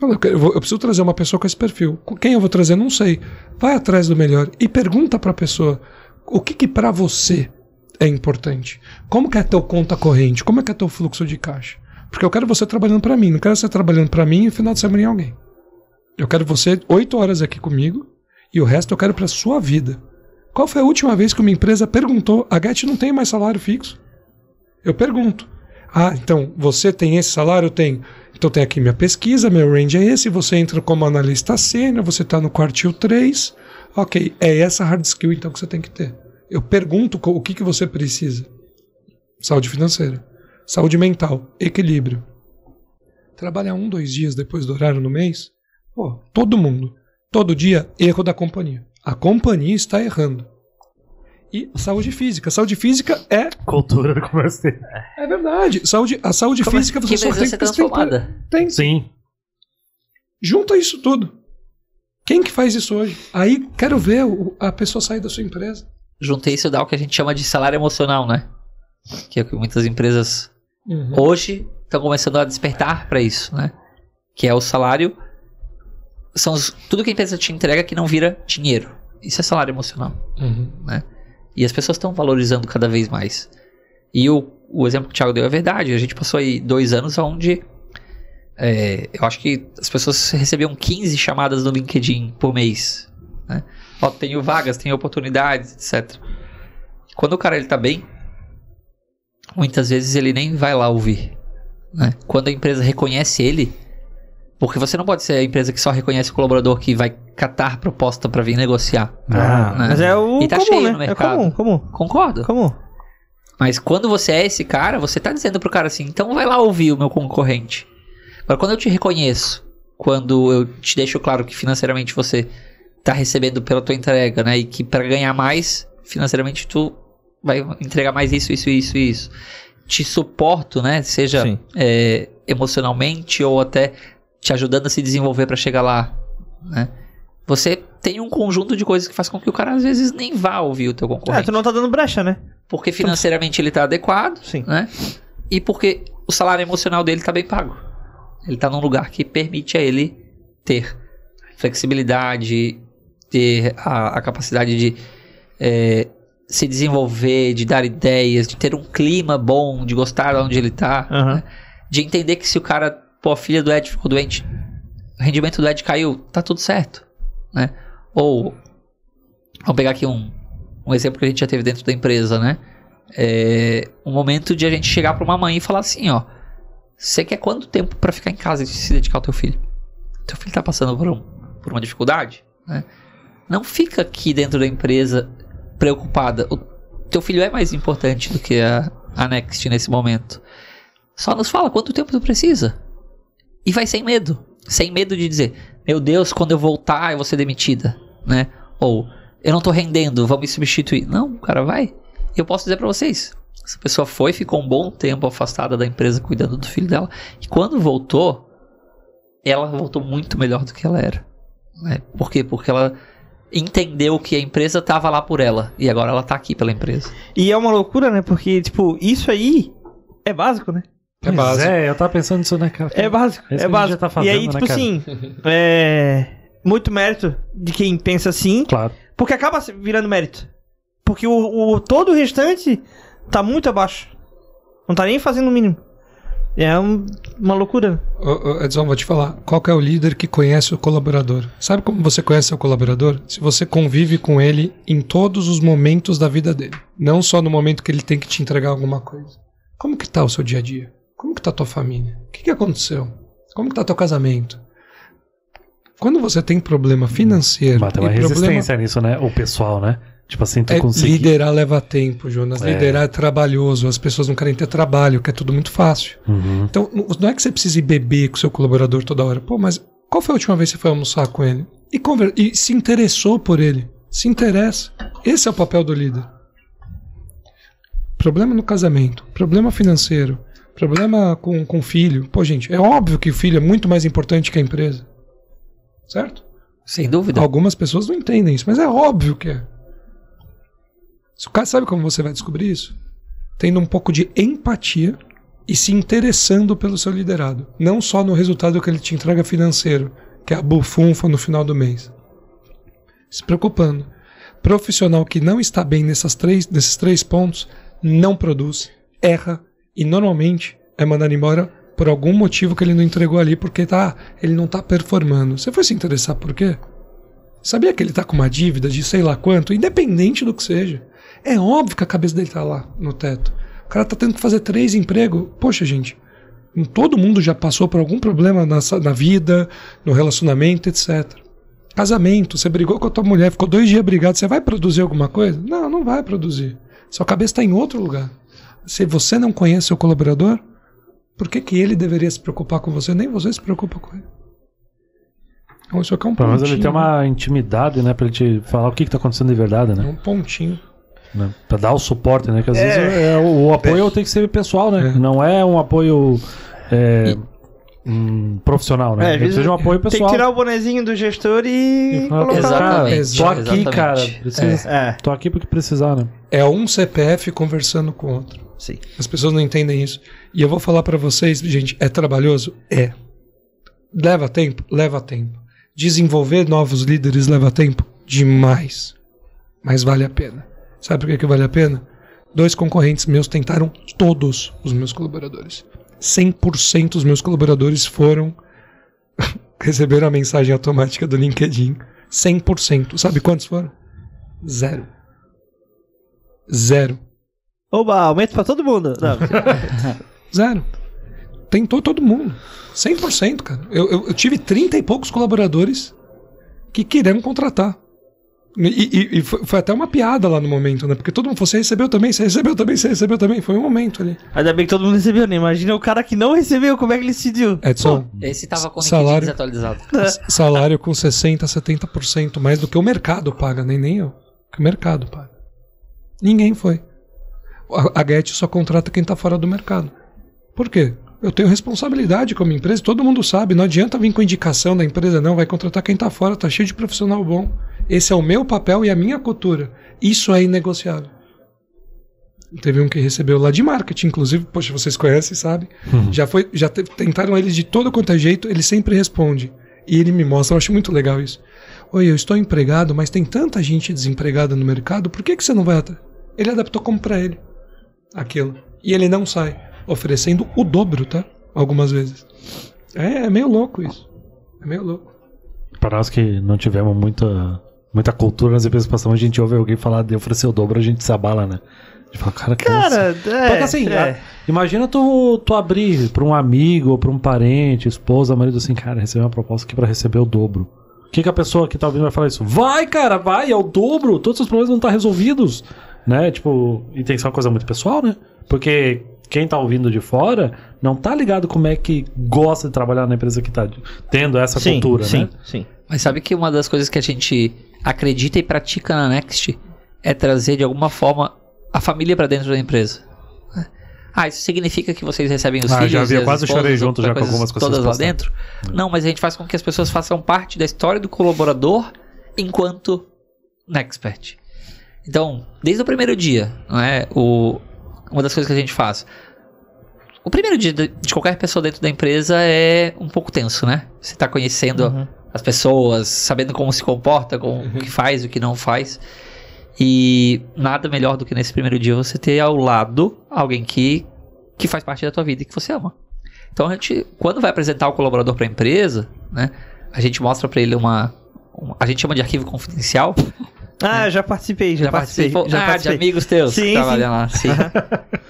Eu preciso trazer uma pessoa com esse perfil. Quem eu vou trazer? Não sei. Vai atrás do melhor e pergunta para a pessoa o que para você é importante. Como que é teu conta corrente? Como é que é teu fluxo de caixa? Porque eu quero você trabalhando para mim, não quero você trabalhando para mim e no final de semana em alguém. Eu quero você 8 horas aqui comigo e o resto eu quero para sua vida. Qual foi a última vez que uma empresa perguntou: a Get não tem mais salário fixo? Eu pergunto: então você tem esse salário? Eu tenho. Então tem aqui minha pesquisa, meu range é esse, você entra como analista sênior, você está no quartil 3. Ok, é essa hard skill então que você tem que ter. Eu pergunto o que você precisa. Saúde financeira. Saúde mental, equilíbrio. trabalha 1, 2 dias depois do horário no mês, pô, todo mundo, todo dia, erro da companhia. A companhia está errando. E saúde física. Saúde física é... Cultura do comércio. É verdade. A saúde física você só tem que transformada. Tem. Sim. Junta isso tudo. Quem que faz isso hoje? Aí quero ver a pessoa sair da sua empresa. Juntei isso dá o que a gente chama de salário emocional, né? Que é o que muitas empresas hoje estão começando a despertar para isso, né? Que é o salário... tudo que a empresa te entrega que não vira dinheiro. Isso é salário emocional, né? E as pessoas estão valorizando cada vez mais. E o exemplo que o Thiago deu é verdade. A gente passou aí 2 anos onde eu acho que as pessoas recebiam 15 chamadas no LinkedIn por mês, né? Ó, tenho vagas, tenho oportunidades, etc. Quando o cara ele tá bem, muitas vezes ele nem vai lá ouvir, né? Quando a empresa reconhece ele, porque você não pode ser a empresa que só reconhece o colaborador que vai catar proposta pra vir negociar. Né? Mas é o e tá comum, cheio né? no mercado. É comum. Concordo. Comum. Mas quando você é esse cara, você tá dizendo pro cara assim, então vai lá ouvir o meu concorrente. Agora, quando eu te reconheço, quando eu te deixo claro que financeiramente você tá recebendo pela tua entrega, né? E que pra ganhar mais, financeiramente tu vai entregar mais isso. Te suporto, né? Seja emocionalmente ou até te ajudando a se desenvolver pra chegar lá, né? Você tem um conjunto de coisas que faz com que o cara às vezes nem vá ouvir o teu concorrente. Tu não tá dando brecha, né? Porque financeiramente ele tá adequado, né? E porque o salário emocional dele tá bem pago. Ele tá num lugar que permite a ele ter flexibilidade, ter a capacidade de se desenvolver, de dar ideias, de ter um clima bom, de gostar de onde ele tá, né? De entender que se o cara, pô, a filha do Ed ficou doente, o rendimento do Ed caiu, tá tudo certo, né? Ou, vamos pegar aqui um exemplo que a gente já teve dentro da empresa, né? Um momento de a gente chegar pra uma mãe e falar assim, ó, você quer quanto tempo pra ficar em casa e se dedicar ao teu filho? Teu filho tá passando por uma dificuldade, né? Não fica aqui dentro da empresa preocupada. O teu filho é mais importante do que a Next nesse momento. Só nos fala quanto tempo tu precisa. E vai sem medo. Sem medo de dizer, meu Deus, quando eu voltar eu vou ser demitida, né? Ou, eu não tô rendendo, vamos me substituir. Não, o cara vai. E eu posso dizer pra vocês, essa pessoa ficou um bom tempo afastada da empresa cuidando do filho dela. E quando voltou, ela voltou muito melhor do que ela era, né? Por quê? Porque ela entendeu que a empresa tava lá por ela. E agora ela tá aqui pela empresa. E é uma loucura, né? Porque, tipo, isso aí é básico, né? É básico. Eu tava pensando nisso, né, cara? É básico, Esse é básico. Tá fazendo, e aí, tipo, né, assim, muito mérito de quem pensa assim. Claro. Porque acaba virando mérito. Porque todo o restante tá muito abaixo. Não tá nem fazendo o mínimo. É uma loucura. Edson, vou te falar. Qual que é o líder que conhece o colaborador? Sabe como você conhece o colaborador? Se você convive com ele em todos os momentos da vida dele. Não só no momento que ele tem que te entregar alguma coisa. Como que tá o seu dia a dia? Como que tá a tua família? O que aconteceu? Como que tá teu casamento? Quando você tem problema financeiro... Tem uma resistência nisso, né? O pessoal, né? Tipo assim, tu conseguir... Liderar leva tempo, Jonas. Liderar é trabalhoso. As pessoas não querem ter trabalho, que é tudo muito fácil. Então, não é que você precise beber com o seu colaborador toda hora. Pô, mas qual foi a última vez que você foi almoçar com ele? E se interessou por ele. Se interessa. Esse é o papel do líder. Problema no casamento. Problema financeiro. Problema com o filho. Pô, gente, é óbvio que o filho é muito mais importante que a empresa. Certo? Sem dúvida. Algumas pessoas não entendem isso, mas é óbvio que é. O cara sabe como você vai descobrir isso? Tendo um pouco de empatia e se interessando pelo seu liderado. Não só no resultado que ele te entrega financeiro, que é a bufunfa no final do mês. Se preocupando. Profissional que não está bem nesses três pontos, não produz, erra e normalmente é mandado embora por algum motivo que ele não entregou ali, porque ele não está performando. Você foi se interessar por quê? Sabia que ele está com uma dívida de sei lá quanto, independente do que seja. É óbvio que a cabeça dele está lá no teto. O cara está tendo que fazer 3 empregos. Poxa, gente, todo mundo já passou por algum problema na vida, no relacionamento, etc. Casamento, você brigou com a tua mulher, ficou 2 dias brigado, você vai produzir alguma coisa? Não, não vai produzir. Sua cabeça está em outro lugar. Se você não conhece seu colaborador, Por que ele deveria se preocupar com você? Nem você se preocupa com ele. Então, isso aqui é um pontinho. Mas ele tem uma intimidade, né? Pra ele te falar o que tá acontecendo de verdade, né? É um pontinho. Né? Pra dar o suporte, né? Que às vezes o apoio tem que ser pessoal, né? Não é um apoio profissional, né? Ele precisa de um apoio pessoal. Tem que tirar o bonezinho do gestor e colocar. Exatamente. Tô aqui, cara. Tô aqui porque precisar, né? É um CPF conversando com outro. Sim. As pessoas não entendem isso. E eu vou falar pra vocês, gente, é trabalhoso? É. Leva tempo? Leva tempo. Desenvolver novos líderes leva tempo? Demais. Mas vale a pena. Sabe por que vale a pena? 2 concorrentes meus tentaram todos os meus colaboradores. 100% dos meus colaboradores foram receberam a mensagem automática do LinkedIn. 100%. Sabe quantos foram? 0. Oba, aumento pra todo mundo. Não. 0. Tentou todo mundo. 100%, cara. Eu tive 30 e poucos colaboradores que queriam contratar. E foi até uma piada lá no momento, né? Porque todo mundo falou, você recebeu também. Foi um momento ali. Ainda bem que todo mundo recebeu, né? Imagina o cara que não recebeu, como é que ele decidiu? Edson, esse tava com o LinkedIn desatualizado. Salário com 60%, 70% mais do que o mercado paga, nem eu. Que o mercado paga. Ninguém foi. A Get só contrata quem tá fora do mercado. Por quê? Eu tenho responsabilidade como empresa, todo mundo sabe, não adianta vir com indicação da empresa, não, vai contratar quem tá fora, tá cheio de profissional bom. Esse é o meu papel e a minha cultura. Isso é inegociável. Teve um que recebeu lá de marketing, inclusive, poxa, vocês conhecem, sabe? Tentaram eles de todo quanto é jeito, ele sempre responde. E ele me mostra, eu acho muito legal isso. Oi, eu estou empregado, mas tem tanta gente desempregada no mercado, por que você não vai atrás? Ele adaptou como pra ele aquilo. E ele não sai, oferecendo o dobro, tá? Algumas vezes. É meio louco isso. É meio louco. Para nós que não tivemos muita cultura nas empresas, passamos, a gente ouve alguém falar de oferecer o dobro, a gente se abala, né? A gente fala, cara, que porque assim, imagina tu abrir pra um amigo ou pra um parente, esposa, marido, assim, cara, receber uma proposta aqui pra receber o dobro. O que a pessoa que tá ouvindo vai falar isso? Vai, cara, vai, é o dobro, todos os problemas vão estar resolvidos, né? Tipo, e tem que ser uma coisa muito pessoal, né? Porque quem tá ouvindo de fora não tá ligado como é que gosta de trabalhar na empresa que tá tendo essa cultura, né? Sim. Mas sabe que uma das coisas que a gente acredita e pratica na Next é trazer de alguma forma a família pra dentro da empresa. Isso significa que vocês recebem os filhos já vi, e as quase esposas, chorei junto já com algumas coisas todas lá dentro? Não, mas a gente faz com que as pessoas façam parte da história do colaborador enquanto Nexpert. Então, desde o primeiro dia, não é? Uma das coisas que a gente faz. O primeiro dia de qualquer pessoa dentro da empresa é um pouco tenso, né? Você tá conhecendo as pessoas, sabendo como se comporta, o que faz, o que não faz. E nada melhor do que nesse primeiro dia você ter ao lado alguém que faz parte da tua vida e que você ama. Então a gente, quando vai apresentar o colaborador para a empresa, né, a gente mostra para ele a gente chama de arquivo confidencial. Já participei. Já participei. De amigos teus que trabalham lá. Sim.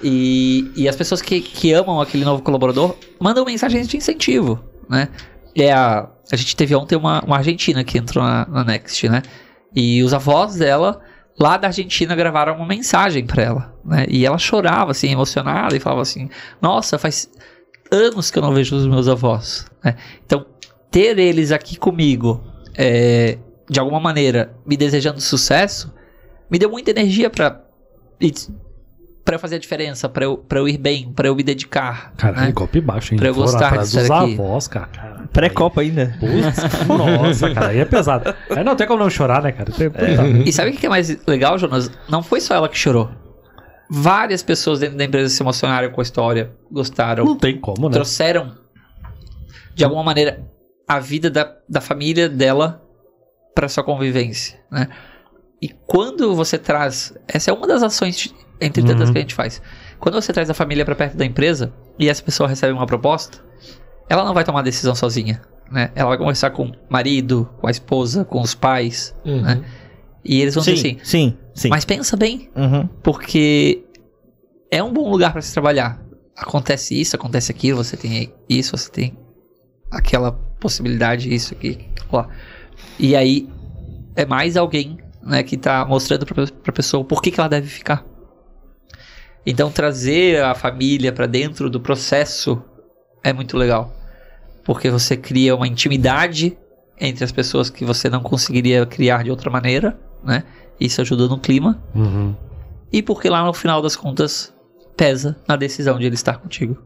E as pessoas que amam aquele novo colaborador mandam mensagens de incentivo, né? A gente teve ontem uma argentina que entrou na Next, né? E os avós dela lá da Argentina gravaram uma mensagem pra ela, né? E ela chorava, assim, emocionada e falava assim, nossa, faz anos que eu não vejo os meus avós, né? Então, ter eles aqui comigo, de alguma maneira, me desejando sucesso, me deu muita energia pra eu fazer a diferença, pra eu ir bem, pra eu me dedicar. Caralho, né? Golpe baixo, hein? Pra eu gostar de estar aqui. Avós, cara. Pré-copa ainda. Nossa, cara, aí é pesado. Aí não tem como não chorar, né, cara? E sabe o que é mais legal, Jonas? Não foi só ela que chorou. Várias pessoas dentro da empresa se emocionaram com a história, gostaram. Não tem como, né? Trouxeram, de alguma maneira, a vida da família dela pra sua convivência, né? E quando você traz... Essa é uma das ações, entre tantas que a gente faz. Quando você traz a família pra perto da empresa e essa pessoa recebe uma proposta, ela não vai tomar decisão sozinha, né? Ela vai conversar com o marido, com a esposa, com os pais, né? E eles vão dizer assim... Sim. Mas pensa bem, porque é um bom lugar pra se trabalhar. Acontece isso, acontece aquilo, você tem isso, você tem aquela possibilidade, isso aqui, lá. E aí é mais alguém, né, que tá mostrando pra pessoa por que ela deve ficar. Então trazer a família pra dentro do processo é muito legal. Porque você cria uma intimidade entre as pessoas que você não conseguiria criar de outra maneira, né? Isso ajuda no clima. Uhum. E porque lá no final das contas pesa na decisão de ele estar contigo.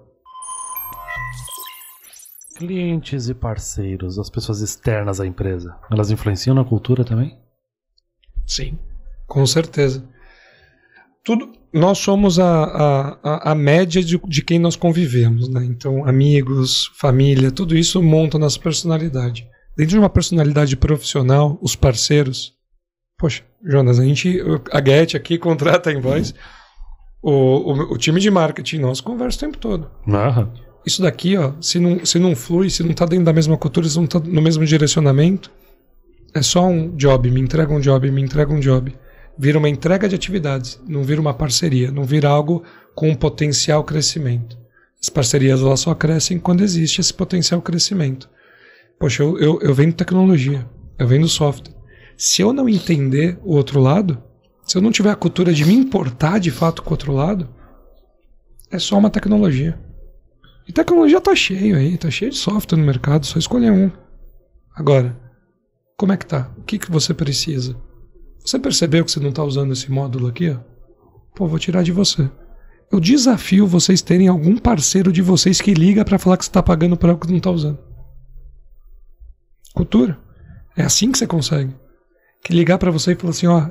Clientes e parceiros, as pessoas externas à empresa, elas influenciam na cultura também? Sim, com certeza. Nós somos a média de quem nós convivemos, né? Então, amigos, família, tudo isso monta a nossa personalidade. Dentro de uma personalidade profissional, os parceiros... Poxa, Jonas, a Get aqui contrata a Invoice. O time de marketing nosso conversa o tempo todo. Isso daqui, ó, se não flui, se não tá dentro da mesma cultura, se não tá no mesmo direcionamento, é só um job, me entrega um job. Vira uma entrega de atividades, não vira uma parceria, não vira algo com um potencial crescimento. As parcerias elas só crescem quando existe esse potencial crescimento. Poxa, eu vendo tecnologia, eu vendo software. Se eu não entender o outro lado, se eu não tiver a cultura de me importar de fato com o outro lado, é só uma tecnologia. E tecnologia tá cheio aí, tá cheio de software no mercado, só escolher um. Agora, como é que tá? O que você precisa? Você percebeu que você não está usando esse módulo aqui? Ó? Pô, vou tirar de você. Eu desafio vocês terem algum parceiro de vocês que liga para falar que você está pagando por algo que não está usando. Cultura. É assim que você consegue. Que ligar para você e falar assim, ó,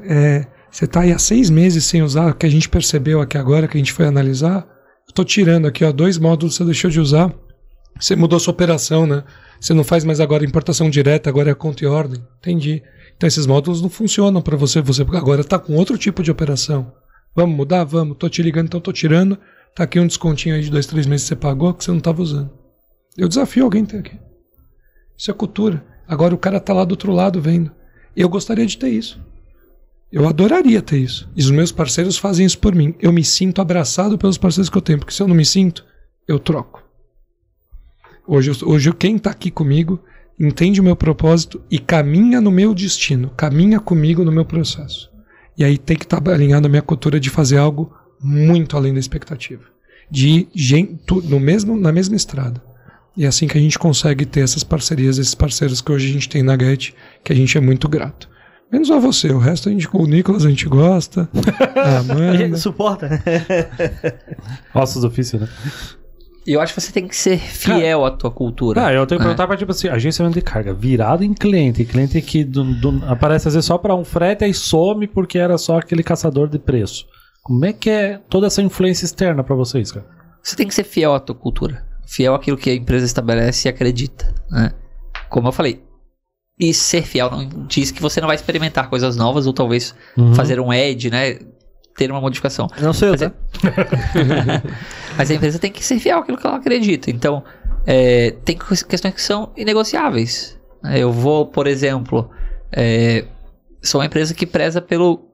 você está aí há 6 meses sem usar o que a gente percebeu aqui agora, que a gente foi analisar. Eu estou tirando aqui, ó, 2 módulos que você deixou de usar. Você mudou sua operação, né? Você não faz mais agora importação direta, agora é conta e ordem. Entendi. Então esses módulos não funcionam para você. Você agora está com outro tipo de operação. Vamos mudar? Vamos. Estou te ligando, então estou tirando. Está aqui um descontinho aí de 2, 3 meses que você pagou que você não estava usando. Eu desafio alguém a ter aqui. Isso é cultura. Agora o cara está lá do outro lado vendo. Eu gostaria de ter isso. Eu adoraria ter isso. E os meus parceiros fazem isso por mim. Eu me sinto abraçado pelos parceiros que eu tenho. Porque se eu não me sinto, eu troco. Hoje quem está aqui comigo entende o meu propósito e caminha no meu destino, caminha comigo no meu processo. E aí tem que estar alinhado a minha cultura de fazer algo muito além da expectativa. De ir na mesma estrada. E é assim que a gente consegue ter essas parcerias, esses parceiros que hoje a gente tem na Get, que a gente é muito grato. Menos a você, o resto o Nicolas a gente gosta, a Amanda. A gente suporta. Ossos do ofício, né? E eu acho que você tem que ser fiel à tua cultura. Eu tenho que perguntar pra, tipo assim, agenciamento de carga, virado em cliente que aparece às vezes só pra um frete e some porque era só aquele caçador de preço. Como é que é toda essa influência externa pra vocês, cara? Você tem que ser fiel à tua cultura. Fiel àquilo que a empresa estabelece e acredita, né? Como eu falei. E ser fiel não diz que você não vai experimentar coisas novas ou talvez fazer um edge, né? Ter uma modificação. Não sei eu, tá? Mas a empresa tem que ser fiel àquilo que ela acredita. Então, tem questões que são inegociáveis. Eu vou, por exemplo, sou uma empresa que preza pelo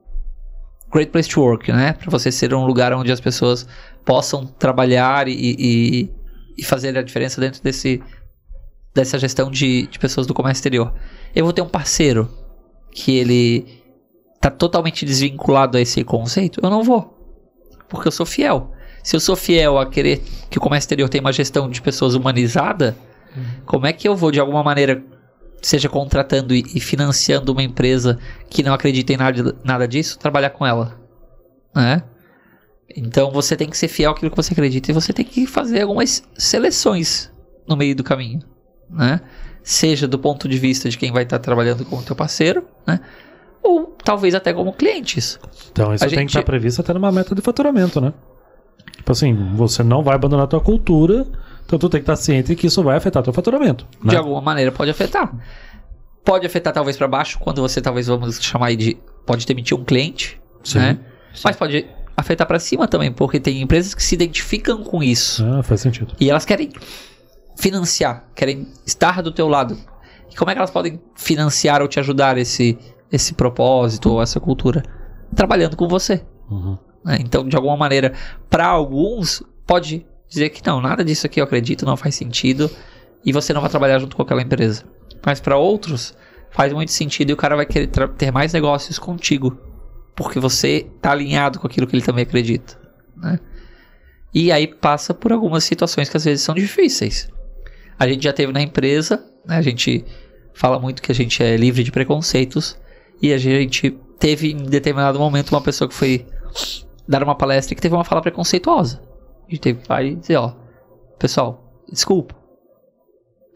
Great Place to Work, né? Para você ser um lugar onde as pessoas possam trabalhar e fazer a diferença dentro dessa gestão de pessoas do comércio exterior. Eu vou ter um parceiro que ele tá totalmente desvinculado a esse conceito? Eu não vou. Porque eu sou fiel. Se eu sou fiel a querer que o comércio exterior tenha uma gestão de pessoas humanizada, como é que eu vou, de alguma maneira, seja contratando e financiando uma empresa que não acredita em nada disso, trabalhar com ela? Né? Então você tem que ser fiel àquilo que você acredita e você tem que fazer algumas seleções no meio do caminho. Né? Seja do ponto de vista de quem vai estar trabalhando com o teu parceiro, né? Ou talvez até como clientes. Então isso tem que estar previsto até numa meta de faturamento, né? Tipo assim, você não vai abandonar a tua cultura, então tu tem que estar ciente que isso vai afetar teu faturamento, né? De alguma maneira pode afetar. Pode afetar talvez para baixo, quando você talvez vamos chamar de pode demitir um cliente, sim, né? Sim. Mas pode afetar para cima também, porque tem empresas que se identificam com isso. Faz sentido. E elas querem financiar, querem estar do teu lado. E como é que elas podem financiar ou te ajudar esse propósito ou essa cultura? Trabalhando com você. Então, de alguma maneira, para alguns, pode dizer que não, nada disso aqui eu acredito, não faz sentido, e você não vai trabalhar junto com aquela empresa. Mas para outros, faz muito sentido e o cara vai querer ter mais negócios contigo, porque você está alinhado com aquilo que ele também acredita. Né? E aí passa por algumas situações que às vezes são difíceis. A gente já teve na empresa, né, a gente fala muito que a gente é livre de preconceitos, e a gente teve em determinado momento uma pessoa que foi dar uma palestra e que teve uma fala preconceituosa. A gente teve que ir lá e dizer, ó, pessoal, desculpa.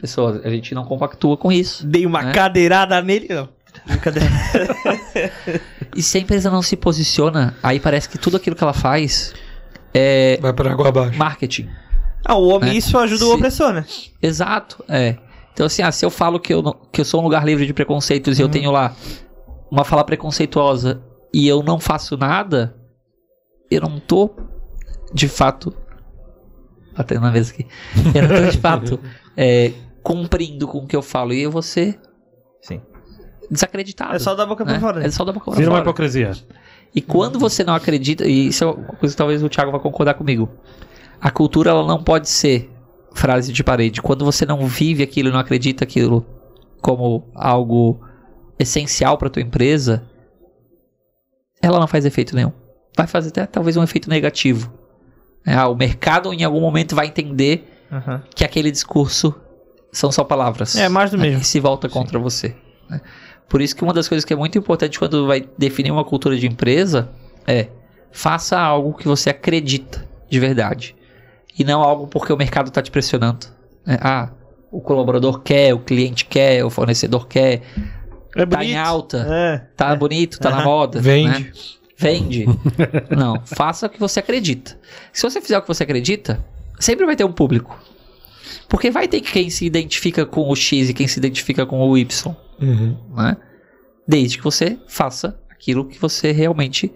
Pessoal, a gente não compactua com isso. Dei uma cadeirada nele. Não. E se a empresa não se posiciona, aí parece que tudo aquilo que ela faz vai para água abaixo. Marketing. O omisso ajuda o opressor, né? Exato, Então assim, se eu falo que eu sou um lugar livre de preconceitos e eu tenho lá uma fala preconceituosa e eu não faço nada, eu não tô de fato batendo na mesa aqui. Eu não tô de fato cumprindo com o que eu falo, e eu vou ser desacreditado. É só da boca pra fora. É só da boca pra Vira fora. uma hipocrisia. E quando você não acredita, e isso é uma coisa que talvez o Thiago vá concordar comigo, a cultura ela não pode ser frase de parede. Quando você não vive aquilo e não acredita aquilo como algo essencial para tua empresa, ela não faz efeito nenhum. Vai fazer até talvez um efeito negativo. O mercado em algum momento vai entender que aquele discurso são só palavras. É mais do mesmo. E se volta contra você. Por isso que uma das coisas que é muito importante quando vai definir uma cultura de empresa é faça algo que você acredita de verdade. E não algo porque o mercado está te pressionando. O colaborador quer, o cliente quer, o fornecedor quer. Tá em alta, tá bonito, tá na moda. Vende. Né? Vende. Não, faça o que você acredita. Se você fizer o que você acredita, sempre vai ter um público. Porque vai ter quem se identifica com o X e quem se identifica com o Y. Né? Desde que você faça aquilo que você realmente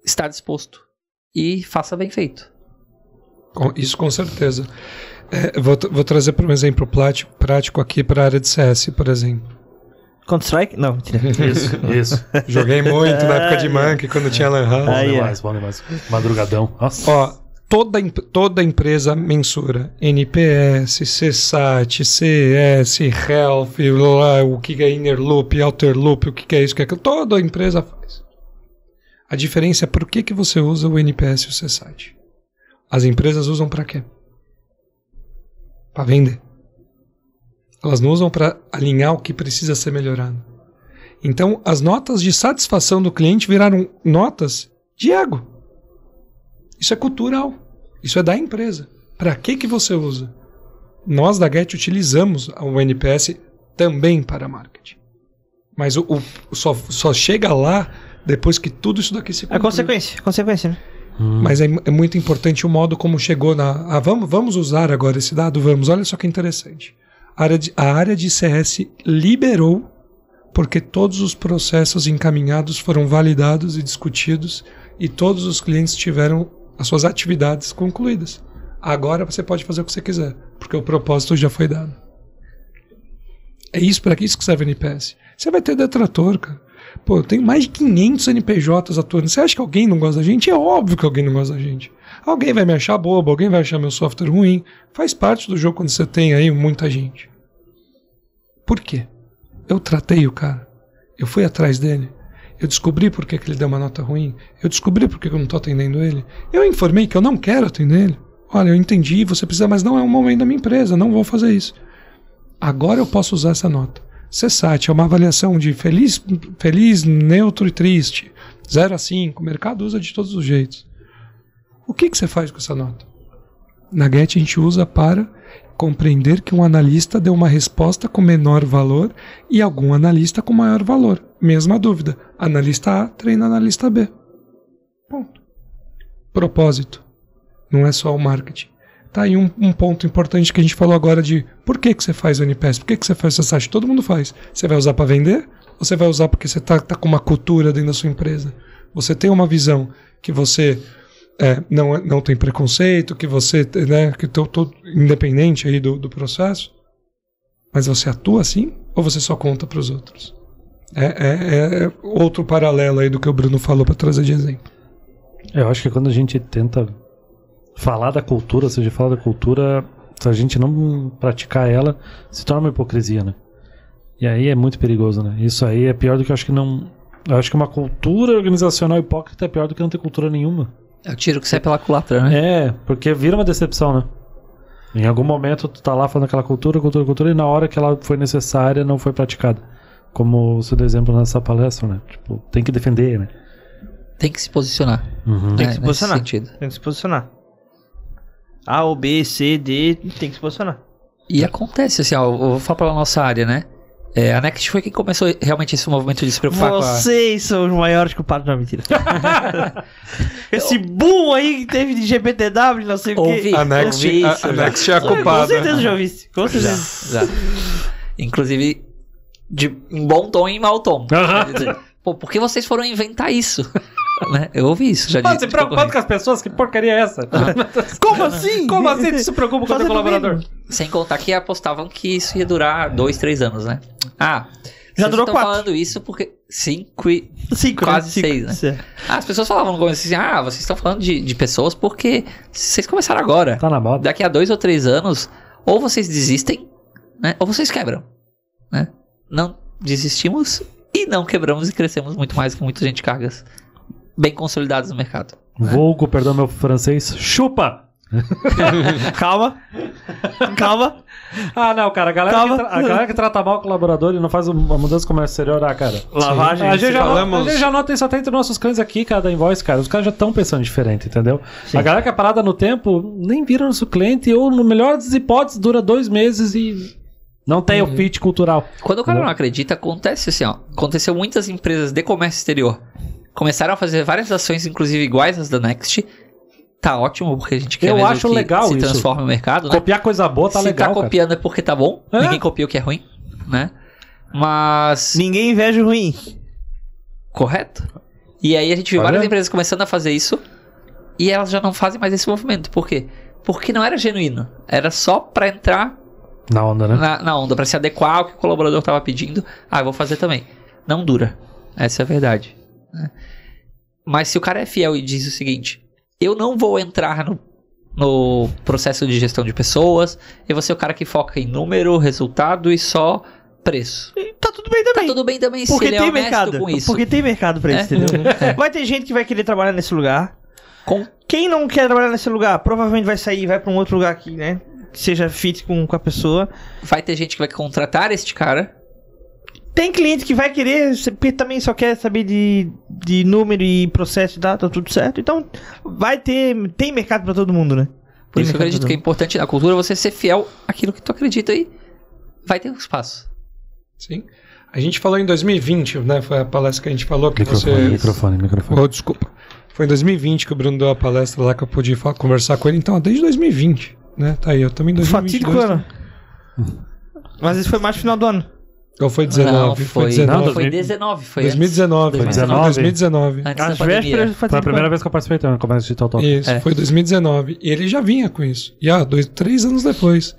está disposto. E faça bem feito. Isso com certeza. Vou trazer para um exemplo prático aqui para a área de CS, por exemplo. Counter-Strike? Não, mentira. Isso. Joguei muito na época de Monkey, quando tinha Lan House. Bom demais. Madrugadão. Nossa. Ó, toda empresa mensura NPS, CSAT, CS, Health, o que é Inner Loop, Outer Loop, o que é isso, o que é aquilo. Toda empresa faz. A diferença é por que você usa o NPS e o CSAT. As empresas usam para quê? Para vender. Elas não usam para alinhar o que precisa ser melhorado. Então, as notas de satisfação do cliente viraram notas de ego. Isso é cultural. Isso é da empresa. Para que você usa? Nós da Get utilizamos o NPS também para marketing. Mas só chega lá depois que tudo isso daqui se conclui. É consequência, né? Mas é muito importante o modo como chegou na... vamos usar agora esse dado? Vamos. Olha só que interessante. A área de CS liberou porque todos os processos encaminhados foram validados e discutidos e todos os clientes tiveram as suas atividades concluídas. Agora você pode fazer o que você quiser, porque o propósito já foi dado. É isso, para isso que serve o NPS. Você vai ter detrator, cara. Pô, eu tenho mais de 500 NPJs atuando. Você acha que alguém não gosta da gente? É óbvio que alguém não gosta da gente. Alguém vai me achar bobo, alguém vai achar meu software ruim. Faz parte do jogo quando você tem aí muita gente. Por quê? Eu tratei o cara. Eu fui atrás dele. Eu descobri por que ele deu uma nota ruim. Eu descobri por que eu não estou atendendo ele. Eu informei que eu não quero atender ele. Olha, eu entendi, você precisa, mas não é um momento da minha empresa. Não vou fazer isso. Agora eu posso usar essa nota. CSAT é uma avaliação de feliz, neutro e triste. 0 a 5. O mercado usa de todos os jeitos. O que você faz com essa nota? Na Get a gente usa para compreender que um analista deu uma resposta com menor valor e algum analista com maior valor. Mesma dúvida. Analista A treina analista B. Ponto. Propósito. Não é só o marketing. Tá aí um ponto importante que a gente falou agora de por que você faz o NPS, por que você faz o CSAT? Todo mundo faz. Você vai usar para vender ou você vai usar porque você tá com uma cultura dentro da sua empresa? Você tem uma visão que você não tem preconceito, que você que tô independente aí do processo, mas você atua assim ou você só conta para os outros? É outro paralelo aí do que o Bruno falou para trazer de exemplo. Eu acho que quando a gente tenta falar da cultura, se a gente fala da cultura, se a gente não praticar ela, se torna uma hipocrisia, né? E aí é muito perigoso, né? Isso aí é pior do que eu acho que uma cultura organizacional hipócrita é pior do que não ter cultura nenhuma. É o tiro que sai pela culatra, né? É, porque vira uma decepção, né? Em algum momento tu tá lá falando aquela cultura, e na hora que ela foi necessária, não foi praticada. Como você deu exemplo nessa palestra, né? Tipo, tem que defender, né? Tem que se posicionar. Tem que se posicionar. Sentido. Tem que se posicionar. A, ou B, C, D, tem que se posicionar. E acontece, assim, ó, eu vou falar pela nossa área, né? A Next foi quem começou realmente esse movimento de se preocupar Vocês são os maiores culpados. Não, mentira. Esse boom aí que teve de GPTW, não sei o quê. A Next é a culpada. Com certeza já ouvi. Com certeza. Já. Inclusive, em bom tom e em mau tom. Quer dizer, pô, por que vocês foram inventar isso? Né? Eu ouvi isso já. Se preocupando com as pessoas? Que porcaria é essa? Como assim? Como assim tu se preocupa com o teu colaborador? Sem contar que apostavam que isso ia durar 2, 3 anos, né? Já durou 4. Falando isso porque 5 e quase 6, né? As pessoas falavam no começo assim, vocês estão falando de pessoas porque vocês começaram agora. Tá na moda. Daqui a 2 ou 3 anos, ou vocês desistem, né? Ou vocês quebram, né? Não desistimos e não quebramos e crescemos muito mais que muita gente cargas bem consolidadas no mercado. Vulgo, perdão meu francês, chupa! Calma. Não, cara, a galera que trata mal o colaborador e não faz uma mudança comercial exterior, cara. Lavagem. A gente já nota isso até entre nossos clientes aqui, cara, da Invoice, cara. Os caras já estão pensando diferente, entendeu? Sim. A galera que é parada no tempo nem vira nosso cliente ou, no melhor das hipóteses, dura 2 meses e não tem o fit cultural. Quando o cara não acredita, acontece assim, ó. Aconteceu muitas empresas de comércio exterior. Começaram a fazer várias ações, inclusive iguais às da Next. Tá ótimo, porque a gente quer Eu acho que legal se isso. transforma no mercado, né? Copiar coisa boa tá legal, Se tá copiando é porque tá bom. Ninguém copia o que é ruim, né? Mas... Ninguém inveja o ruim. Correto. E aí a gente viu várias empresas começando a fazer isso e elas já não fazem mais esse movimento. Por quê? Porque não era genuíno. Era só pra entrar na onda, né? Na onda, pra se adequar ao que o colaborador tava pedindo. Eu vou fazer também. Não dura. Essa é a verdade. Né? Mas se o cara é fiel e diz o seguinte: eu não vou entrar no processo de gestão de pessoas, eu vou ser o cara que foca em número, resultado e só preço. E tá tudo bem também. Tá tudo bem também porque se ele é tem honesto mercado com isso. Porque tem mercado pra isso, entendeu? Vai ter gente que vai querer trabalhar nesse lugar. Quem não quer trabalhar nesse lugar, provavelmente vai sair e vai pra um outro lugar aqui, né? Que seja fit com a pessoa. Vai ter gente que vai contratar este cara. Tem cliente que vai querer, porque também só quer saber de número e processo e data, tudo certo. Então, tem mercado pra todo mundo, né? Por isso eu acredito que é importante na cultura você ser fiel àquilo que tu acredita e vai ter um espaço. Sim. A gente falou em 2020, né? Foi a palestra que a gente falou. Que Microfone. Desculpa. Foi em 2020 que o Bruno deu a palestra lá que eu pude conversar com ele. Então, desde 2020, né? Tá aí, eu também em 2022. Fatídico ano. Mas isso foi mais no final do ano. Ou foi 19? Não, foi 19. Foi 19. Foi 2019. 2019. Antes As da pandemia. vésperas Foi a primeira vez que eu participei também no Comércio Digital Talk. Isso, foi 2019. E ele já vinha com isso. E 3 anos depois.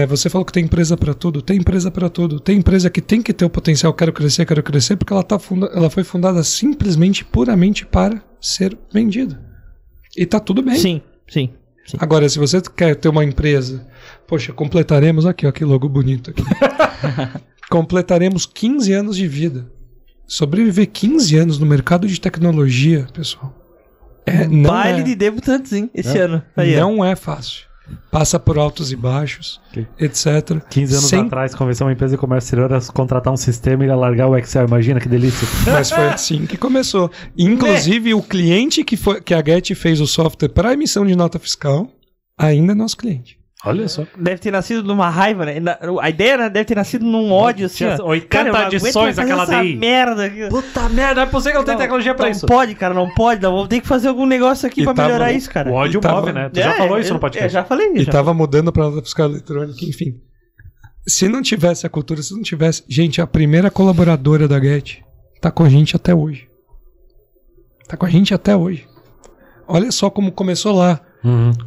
Você falou que tem empresa pra tudo. Tem empresa pra tudo. Tem empresa que tem que ter o potencial. Quero crescer, porque ela foi fundada simplesmente, puramente para ser vendida. E tá tudo bem. Sim. Agora, se você quer ter uma empresa... Poxa, completaremos aqui, ó, que logo bonito aqui. Completaremos 15 anos de vida. Sobreviver 15 anos no mercado de tecnologia, pessoal. Baile de debutantes, hein? Esse ano. Aí, não é fácil. Passa por altos e baixos, etc. 15 anos atrás, convencer uma empresa de comércio exterior a contratar um sistema e largar o Excel. Imagina que delícia. Mas foi assim que começou. Inclusive, o cliente que a Get fez o software para emissão de nota fiscal ainda é nosso cliente. Olha só. Deve ter nascido numa raiva, né? A ideia, né, deve ter nascido num ódio, assim. 80 adições aquela daí. Merda aqui. Puta merda, é possível que não tem tecnologia pra isso. Não pode, cara, não pode. Vamos ter que fazer algum negócio aqui pra melhorar isso, cara. O ódio move, né? Tu já falou isso no podcast. Já falei isso. E tava mudando pra nota fiscal eletrônica, enfim. Se não tivesse a cultura, se não tivesse... Gente, a primeira colaboradora da Get tá com a gente até hoje. Olha só como começou lá.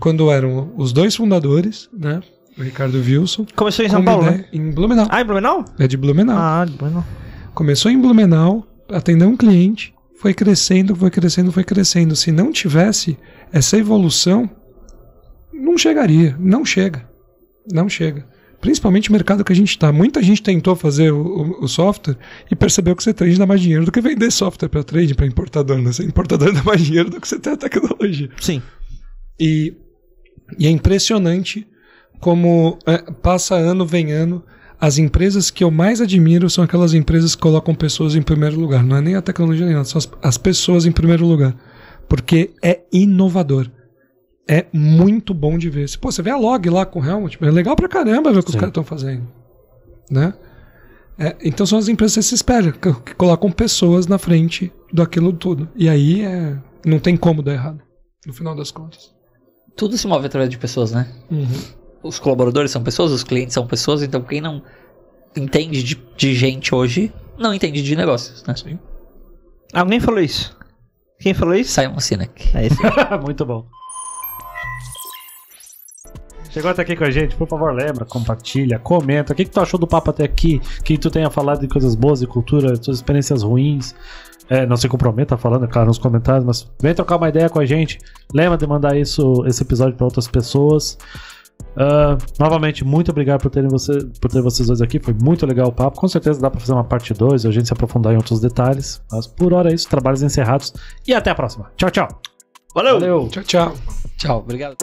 Quando eram os 2 fundadores, né? O Ricardo Wilson. Começou em São Paulo, né? Em Blumenau. Em Blumenau? É de Blumenau. De Blumenau. Começou em Blumenau, atendeu um cliente, foi crescendo. Se não tivesse essa evolução, não chegaria. Não chega. principalmente o mercado que a gente está. Muita gente tentou fazer o software e percebeu que você trade dá mais dinheiro do que vender software para trade, para importador. Né? Você importador dá mais dinheiro do que você ter a tecnologia. Sim. E é impressionante como passa ano, vem ano. As empresas que eu mais admiro são aquelas empresas que colocam pessoas em primeiro lugar. Não é nem a tecnologia nem nada, são as pessoas em primeiro lugar. Porque é inovador. É muito bom de ver. Pô, você vê a Log lá com o Helmut, é legal pra caramba ver o que os caras estão fazendo. Né? Então são as empresas que você se espera, que colocam pessoas na frente daquilo tudo. E aí não tem como dar errado, no final das contas. Tudo se move através de pessoas, né? Uhum. Os colaboradores são pessoas, os clientes são pessoas, então quem não entende de gente hoje, não entende de negócios, né? Sim. Alguém falou isso? Quem falou isso? Simon Sinek. É isso. Muito bom. Chegou até aqui com a gente, por favor, lembra, compartilha, comenta. O que tu achou do papo até aqui? Que tu tenha falado de coisas boas de cultura, suas experiências ruins. Não se comprometa falando, é claro, nos comentários, mas vem trocar uma ideia com a gente. Lembra de mandar esse episódio para outras pessoas. Novamente, muito obrigado por ter vocês dois aqui. Foi muito legal o papo. Com certeza dá para fazer uma parte 2 e a gente se aprofundar em outros detalhes. Mas por hora é isso, trabalhos encerrados. E até a próxima. Tchau, tchau. Valeu. Tchau, tchau. Tchau, obrigado.